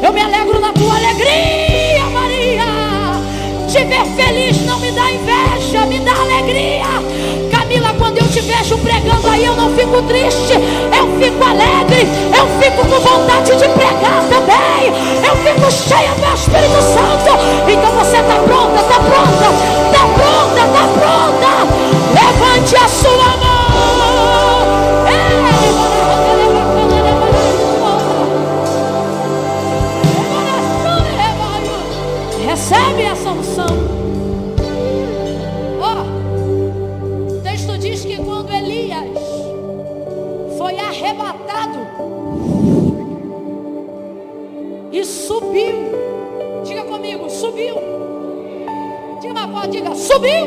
Eu me alegro na tua alegria, Maria. Te ver feliz não me dá inveja, me dá alegria. Camila, quando eu te vejo pregando aí, eu não fico triste, eu fico alegre, eu fico com vontade de pregar também. Eu fico cheia do Espírito Santo. Então você está pronta, está pronta, está pronta, está pronta. Levante a sua mão. Recebe essa unção. O texto diz que quando Elias foi arrebatado e subiu, diga comigo, subiu. Diga uma voz, diga, subiu.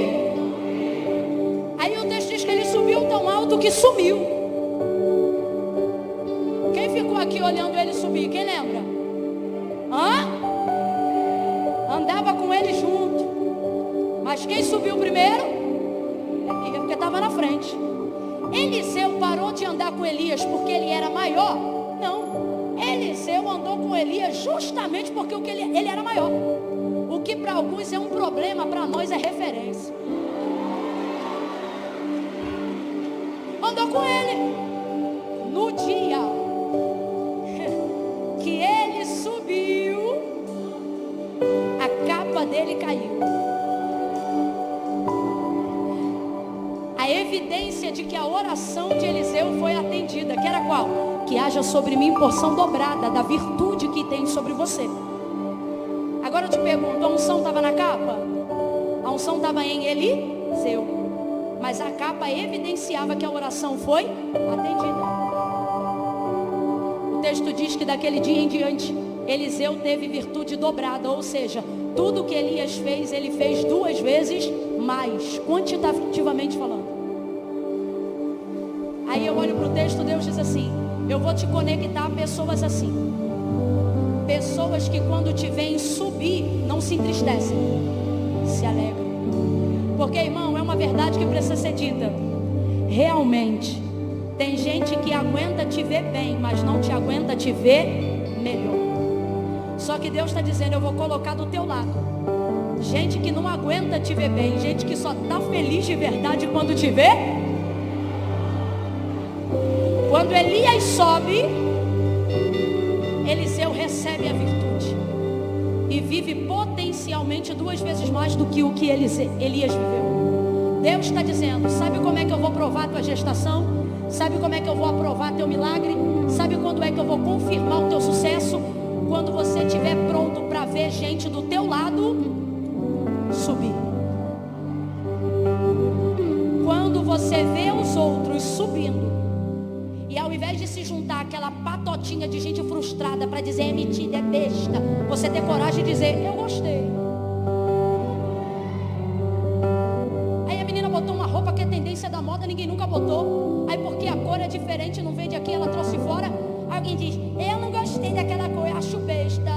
Aí o texto diz que ele subiu tão alto que sumiu. Quem ficou aqui olhando ele subir? Quem lembra? Andava com ele junto, Mas quem subiu primeiro? Elias, porque estava na frente. Eliseu parou de andar com Elias porque ele era maior? Não. Eliseu andou com Elias justamente porque ele era maior. O que para alguns é um problema, para nós é referência. Andou com ele. No dia que ele subiu, a capa dele caiu. A evidência de que a oração de Eliseu foi atendida, que era qual? Que haja sobre mim porção dobrada da virtude que tem sobre você. Agora eu te pergunto, a unção estava na capa? A unção estava em Eliseu, mas a capa evidenciava que a oração foi atendida. O texto diz que daquele dia em diante Eliseu teve virtude dobrada, ou seja, tudo que Elias fez, ele fez 2 vezes mais, quantitativamente falando. Aí eu olho para o texto, Deus diz assim: eu vou te conectar a pessoas assim, pessoas que quando te veem subir, não se entristecem, se alegram. Porque, irmão, é uma verdade que precisa ser dita. Realmente, tem gente que aguenta te ver bem, mas não te aguenta te ver melhor. Só que Deus está dizendo: eu vou colocar do teu lado gente que não aguenta te ver bem, gente que só está feliz de verdade quando te vê. Quando Elias sobe, Eliseu recebe a virtude e vive potencialmente 2 vezes mais do que o que Elias viveu. Deus está dizendo: sabe como é que eu vou provar a tua gestação? Sabe como é que eu vou aprovar teu milagre? Sabe quando é que eu vou confirmar o teu sucesso? Quando você estiver pronto para ver gente do teu lado subir. Quando você vê os outros subindo, e ao invés de se juntar aquela patotinha de gente frustrada para dizer é metida, é besta, você ter coragem de dizer eu gostei. Aí a menina botou uma roupa que é tendência da moda, ninguém nunca botou. Aí porque a cor é diferente, não vende aqui, ela trouxe fora. Alguém diz, eu não gostei daquela cor, eu acho besta.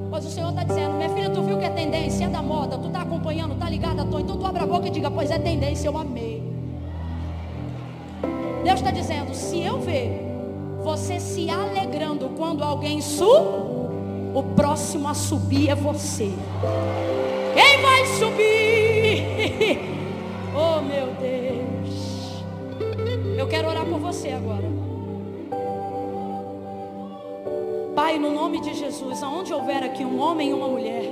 Pois o Senhor está dizendo, minha filha, tu viu que é tendência, é da moda, tu está acompanhando, tá ligada, então tu abre a boca e diga, pois é tendência, eu amei. Deus está dizendo, se eu ver você se alegrando quando alguém o próximo a subir é você. Quem vai subir? Oh meu Deus. Eu quero orar por você agora. Pai, no nome de Jesus, aonde houver aqui um homem e uma mulher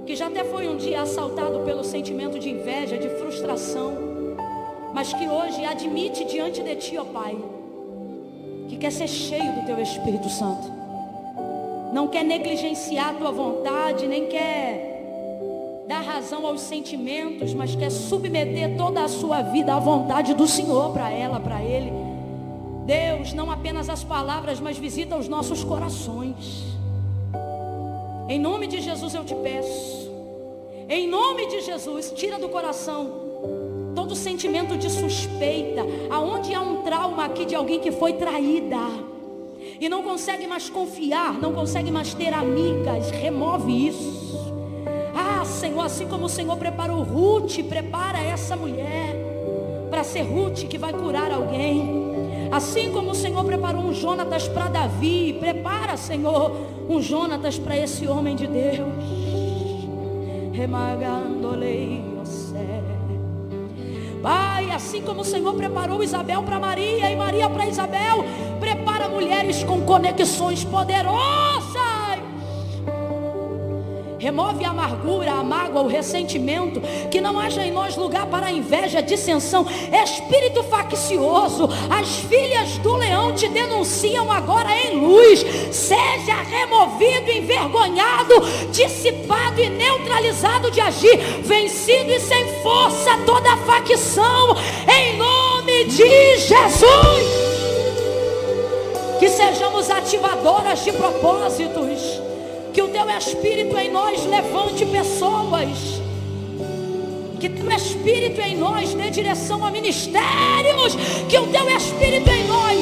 que já até foi um dia assaltado pelo sentimento de inveja, de frustração, mas que hoje admite diante de Ti, ó Pai, que quer ser cheio do Teu Espírito Santo, não quer negligenciar a Tua vontade, nem quer dar razão aos sentimentos, mas quer submeter toda a sua vida à vontade do Senhor, para ela, para ele. Deus, não apenas as palavras, mas visita os nossos corações. Em nome de Jesus eu te peço, em nome de Jesus, tira do coração todo sentimento de suspeita. Aonde há um trauma aqui de alguém que foi traída e não consegue mais confiar, não consegue mais ter amigas, remove isso. Ah, Senhor, assim como o Senhor preparou Ruth, prepara essa mulher para ser Ruth que vai curar alguém. Assim como o Senhor preparou um Jonatas para Davi, prepara, Senhor, um Jonatas para esse homem de Deus. Pai, assim como o Senhor preparou Isabel para Maria e Maria para Isabel, prepara mulheres com conexões poderosas. Remove a amargura, a mágoa, o ressentimento. Que não haja em nós lugar para a inveja, dissensão, espírito faccioso. As filhas do leão te denunciam agora em luz. Seja removido, envergonhado, dissipado e neutralizado de agir, vencido e sem força toda a facção, em nome de Jesus. Que sejamos ativadoras de propósitos. Que o Teu Espírito em nós levante pessoas. Que Teu Espírito em nós dê direção a ministérios. Que o Teu Espírito em nós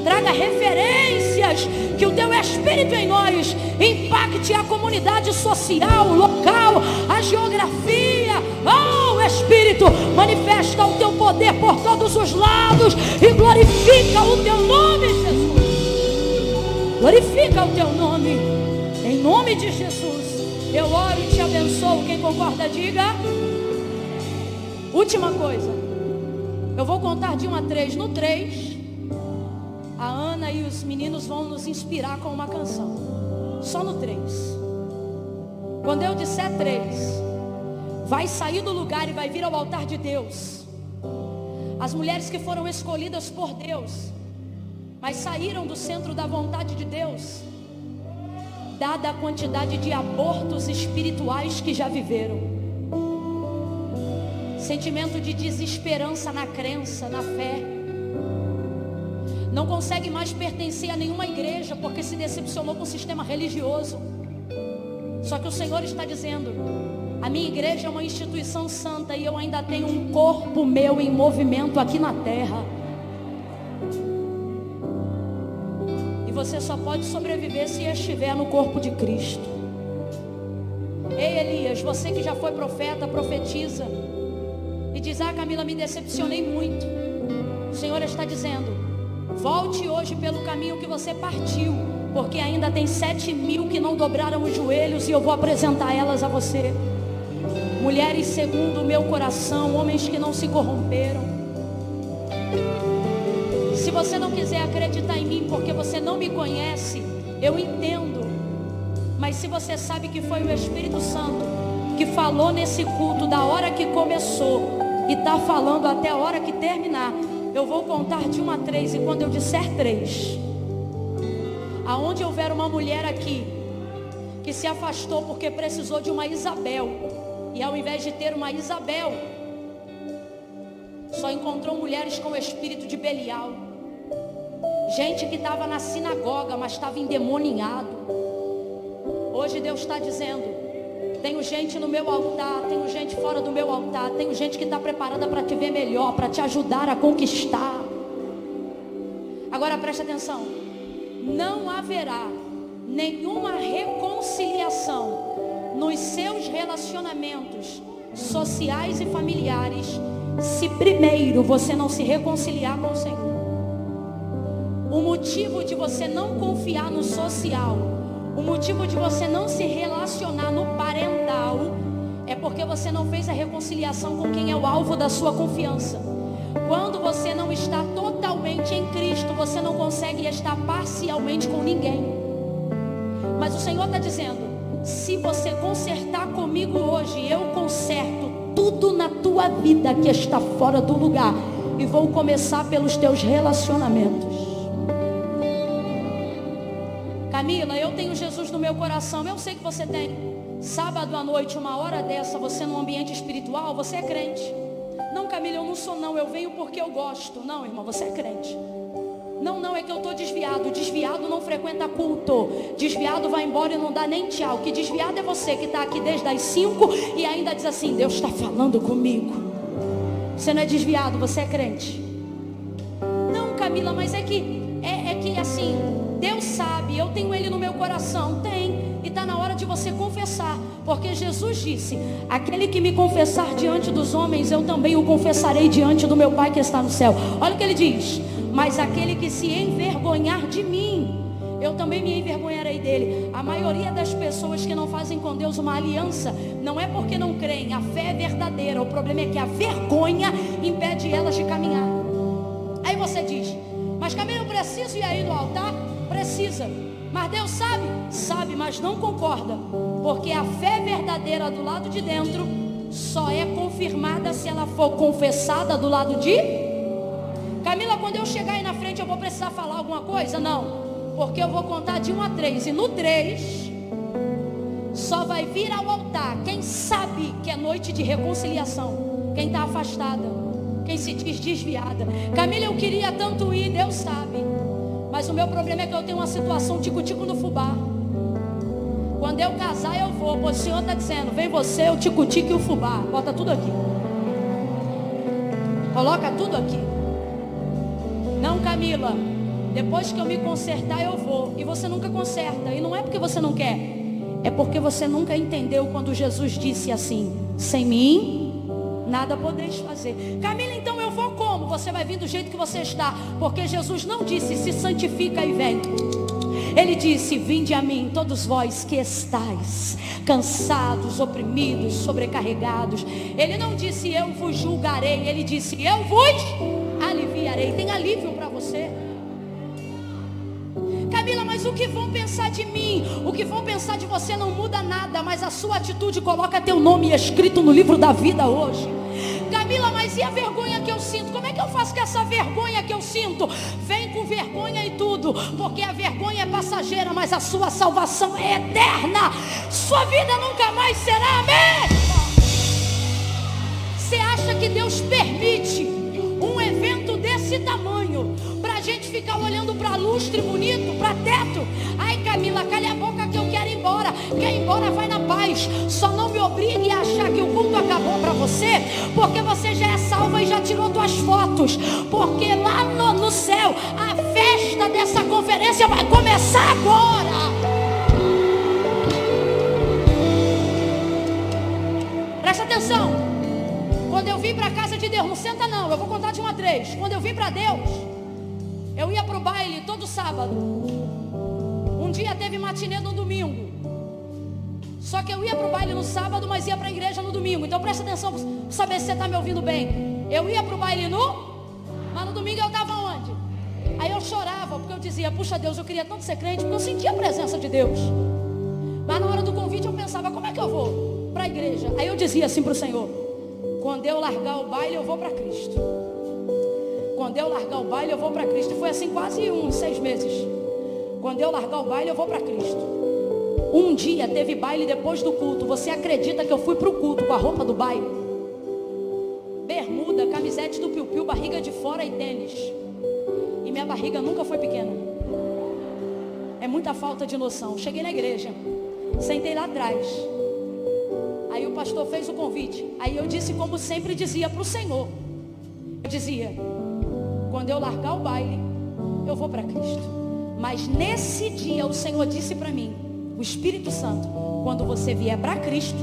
traga referências. Que o Teu Espírito Espírito em nós impacte a comunidade social, local, a geografia. Oh, Espírito, manifesta o teu poder por todos os lados e glorifica o teu nome, Jesus. Glorifica o teu nome, em nome de Jesus. Eu oro e te abençoo. Quem concorda, diga. Última coisa, eu vou contar de 1 a 3. No 3, a Ana e os meninos vão nos inspirar com uma canção. Só no 3. Quando eu disser 3, vai sair do lugar e vai vir ao altar de Deus. As mulheres que foram escolhidas por Deus, mas saíram do centro da vontade de Deus, dada a quantidade de abortos espirituais que já viveram, sentimento de desesperança na crença, na fé, não consegue mais pertencer a nenhuma igreja porque se decepcionou com o sistema religioso. Só que o Senhor está dizendo: a minha igreja é uma instituição santa e eu ainda tenho um corpo meu em movimento aqui na terra. E você só pode sobreviver se estiver no corpo de Cristo. Ei, Elias, você que já foi profeta, profetiza e diz: ah, Camila, me decepcionei muito. O Senhor está dizendo: volte hoje pelo caminho que você partiu, porque ainda tem 7.000 que não dobraram os joelhos e eu vou apresentar elas a você. Mulheres segundo o meu coração, homens que não se corromperam. Se você não quiser acreditar em mim porque você não me conhece, eu entendo. Mas se você sabe que foi o Espírito Santo que falou nesse culto da hora que começou e está falando até a hora que terminar, eu vou contar de 1 a 3. E quando eu disser 3, aonde houver uma mulher aqui que se afastou porque precisou de uma Isabel, e ao invés de ter uma Isabel, só encontrou mulheres com o espírito de Belial, gente que estava na sinagoga, mas estava endemoniado. Hoje Deus está dizendo: tenho gente no meu altar, tenho gente fora do meu altar, tenho gente que está preparada para te ver melhor, para te ajudar a conquistar. Agora preste atenção: não haverá nenhuma reconciliação nos seus relacionamentos sociais e familiares se primeiro você não se reconciliar com o Senhor. O motivo de você não confiar no social, o motivo de você não se relacionar no parental, é porque você não fez a reconciliação com quem é o alvo da sua confiança. Quando você não está totalmente em Cristo, você não consegue estar parcialmente com ninguém. Mas o Senhor está dizendo: se você consertar comigo hoje, eu conserto tudo na tua vida que está fora do lugar, e vou começar pelos teus relacionamentos. Camila, eu tenho Jesus no meu coração. Eu sei que você tem. Sábado à noite, 1 hora dessa, você num ambiente espiritual, você é crente. Não, Camila, eu não sou não, eu venho porque eu gosto. Não, irmão, você é crente. Não, é que eu estou desviado. Desviado não frequenta culto. Desviado vai embora e não dá nem tchau. Que desviado é você que está aqui desde as 5 e ainda diz assim: Deus está falando comigo. Você não é desviado, você é crente. Não, Camila, mas é que assim, Deus sabe, eu tenho Ele no meu coração. Tem, e está na hora de você confessar. Porque Jesus disse: aquele que me confessar diante dos homens, eu também o confessarei diante do meu Pai que está no céu. Olha o que Ele diz: mas aquele que se envergonhar de mim, eu também me envergonharei dele. A maioria das pessoas que não fazem com Deus uma aliança, não é porque não creem, a fé é verdadeira. O problema é que a vergonha impede elas de caminhar. Aí você diz: mas Camila, eu preciso ir aí no altar? Precisa. Mas Deus sabe? Sabe, mas não concorda. Porque a fé verdadeira do lado de dentro só é confirmada se ela for confessada do lado de... Camila, quando eu chegar aí na frente, eu vou precisar falar alguma coisa? Não. Porque eu vou contar de 1 a 3. E no 3, só vai vir ao altar quem sabe que é noite de reconciliação. Quem está afastada, quem se diz desviada. Camila, eu queria tanto ir, Deus sabe. Mas o meu problema é que eu tenho uma situação tico-tico no fubá. Quando eu casar, eu vou. Pois o Senhor está dizendo: vem você, o tico-tico e o fubá. Bota tudo aqui. Coloca tudo aqui. Não, Camila, Depois que eu me consertar, eu vou. E você nunca conserta. E não é porque você não quer. É porque você nunca entendeu quando Jesus disse assim: sem mim, nada podeis fazer. Camila, então eu vou como? Você vai vir do jeito que você está. Porque Jesus não disse: se santifica e vem. Ele disse: vinde a mim, todos vós que estáis cansados, oprimidos, sobrecarregados. Ele não disse: eu vos julgarei. Ele disse: eu vos aliviarei. Tem alívio para você. Camila, mas o que vão pensar de mim? O que vão pensar de você não muda nada, mas a sua atitude coloca teu nome escrito no livro da vida hoje. Camila, mas e a vergonha que eu sinto? Como é que eu faço com essa vergonha que eu sinto? Vem com vergonha e tudo, porque a vergonha é passageira, mas a sua salvação é eterna. Sua vida nunca mais será a mesma. Você acha que Deus permite um evento desse tamanho pra gente ficar olhando pra lustre bonito, pra teto? Ai, Camila, calha a boca que eu quero ir embora. Quer ir embora, vai na paz. Só não me obrigue a achar que o culto acabou pra você, porque você já é salva e já tirou tuas fotos. Porque lá no céu, a festa dessa conferência vai começar agora. Presta atenção. Quando eu vim para a casa de Deus, não senta não, eu vou contar de 1 a 3. Quando eu vim para Deus, eu ia para o baile todo sábado. Um dia teve matinê no domingo. Só que eu ia para o baile no sábado, mas ia para a igreja no domingo. Então presta atenção para saber se você está me ouvindo bem. Eu ia para o baile mas no domingo eu estava onde? Aí eu chorava, porque eu dizia: puxa Deus, eu queria tanto ser crente, porque eu sentia a presença de Deus. Mas na hora do convite eu pensava: como é que eu vou para a igreja? Aí eu dizia assim para o Senhor: quando eu largar o baile, eu vou para Cristo. Quando eu largar o baile, eu vou para Cristo. E foi assim quase 6 meses. Quando eu largar o baile, eu vou para Cristo. Um dia teve baile depois do culto. Você acredita que eu fui para o culto com a roupa do baile? Bermuda, camisete do piu-piu, barriga de fora e tênis. E minha barriga nunca foi pequena. É muita falta de noção. Cheguei na igreja, sentei lá atrás. Aí o pastor fez o convite. Aí eu disse, como sempre dizia para o Senhor. Eu dizia: quando eu largar o baile, eu vou para Cristo. Mas nesse dia o Senhor disse para mim, o Espírito Santo: quando você vier para Cristo,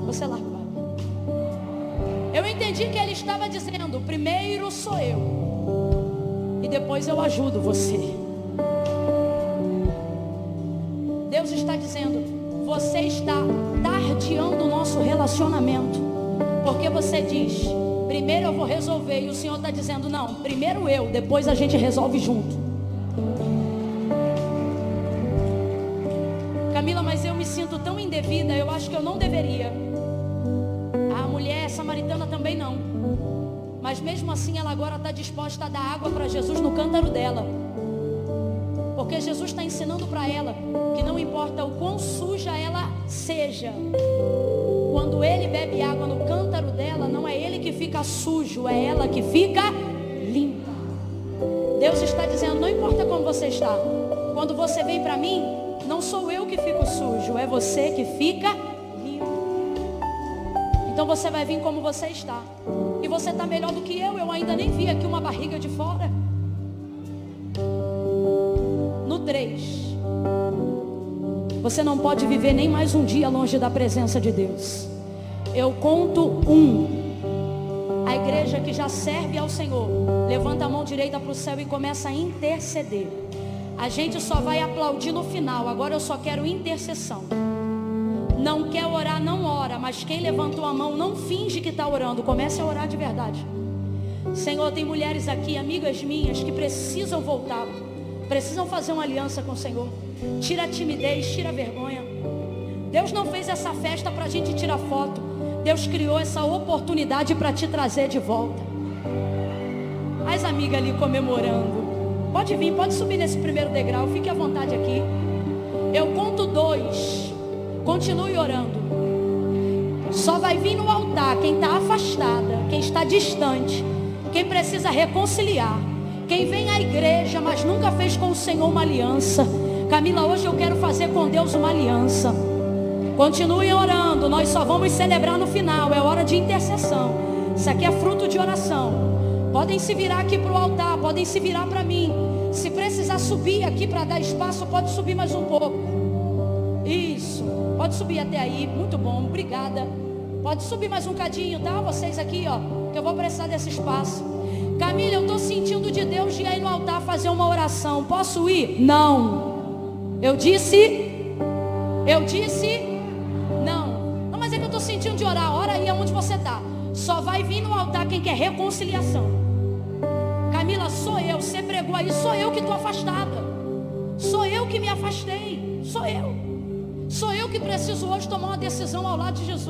você larga o baile. Eu entendi que ele estava dizendo: primeiro sou eu, e depois eu ajudo você. Deus está dizendo: você está tardiando o nosso relacionamento, porque você diz: primeiro eu vou resolver, e o Senhor está dizendo: não, primeiro eu, depois a gente resolve junto. Camila, mas eu me sinto tão indevida, eu acho que eu não deveria. A mulher samaritana também não, mas mesmo assim ela agora está disposta a dar água para Jesus no cântaro dela. Porque Jesus está ensinando para ela que não importa o quão suja ela seja, quando ele bebe água no cântaro dela, não é ele que fica sujo, é ela que fica limpa. Deus está dizendo: não importa como você está, quando você vem para mim, não sou eu que fico sujo, é você que fica limpo. Então você vai vir como você está. E você está melhor do que eu ainda nem vi aqui uma barriga de fora. No 3, você não pode viver nem mais um dia longe da presença de Deus. Eu conto 1. A igreja que já serve ao Senhor, levanta a mão direita para o céu e começa a interceder. A gente só vai aplaudir no final. Agora eu só quero intercessão. Não quer orar, não ora. Mas quem levantou a mão, não finge que está orando. Comece a orar de verdade. Senhor, tem mulheres aqui, amigas minhas, que precisam voltar, precisam fazer uma aliança com o Senhor. Tira a timidez, tira a vergonha. Deus não fez essa festa para a gente tirar foto. Deus criou essa oportunidade para te trazer de volta. As amigas ali comemorando. Pode vir, pode subir nesse primeiro degrau. Fique à vontade aqui. Eu conto 2. Continue orando. Só vai vir no altar quem está afastada, quem está distante, quem precisa reconciliar, quem vem à igreja, mas nunca fez com o Senhor uma aliança. Camila, hoje eu quero fazer com Deus uma aliança. Continue orando, nós só vamos celebrar no final. É hora de intercessão. Isso aqui é fruto de oração. Podem se virar aqui para o altar, podem se virar para mim. Se precisar subir aqui para dar espaço, pode subir mais um pouco. Isso, pode subir até aí, muito bom, obrigada. Pode subir mais um cadinho, tá? Vocês aqui, ó, que eu vou precisar desse espaço. Camila, eu estou sentindo de Deus de ir aí no altar fazer uma oração. Posso ir? Não. Eu disse não. Não, mas é que eu estou sentindo de orar. Ora aí aonde você está. Só vai vir no altar quem quer reconciliação. Camila, sou eu. Você pregou aí, sou eu que estou afastada. Sou eu que me afastei. Sou eu que preciso hoje tomar uma decisão ao lado de Jesus.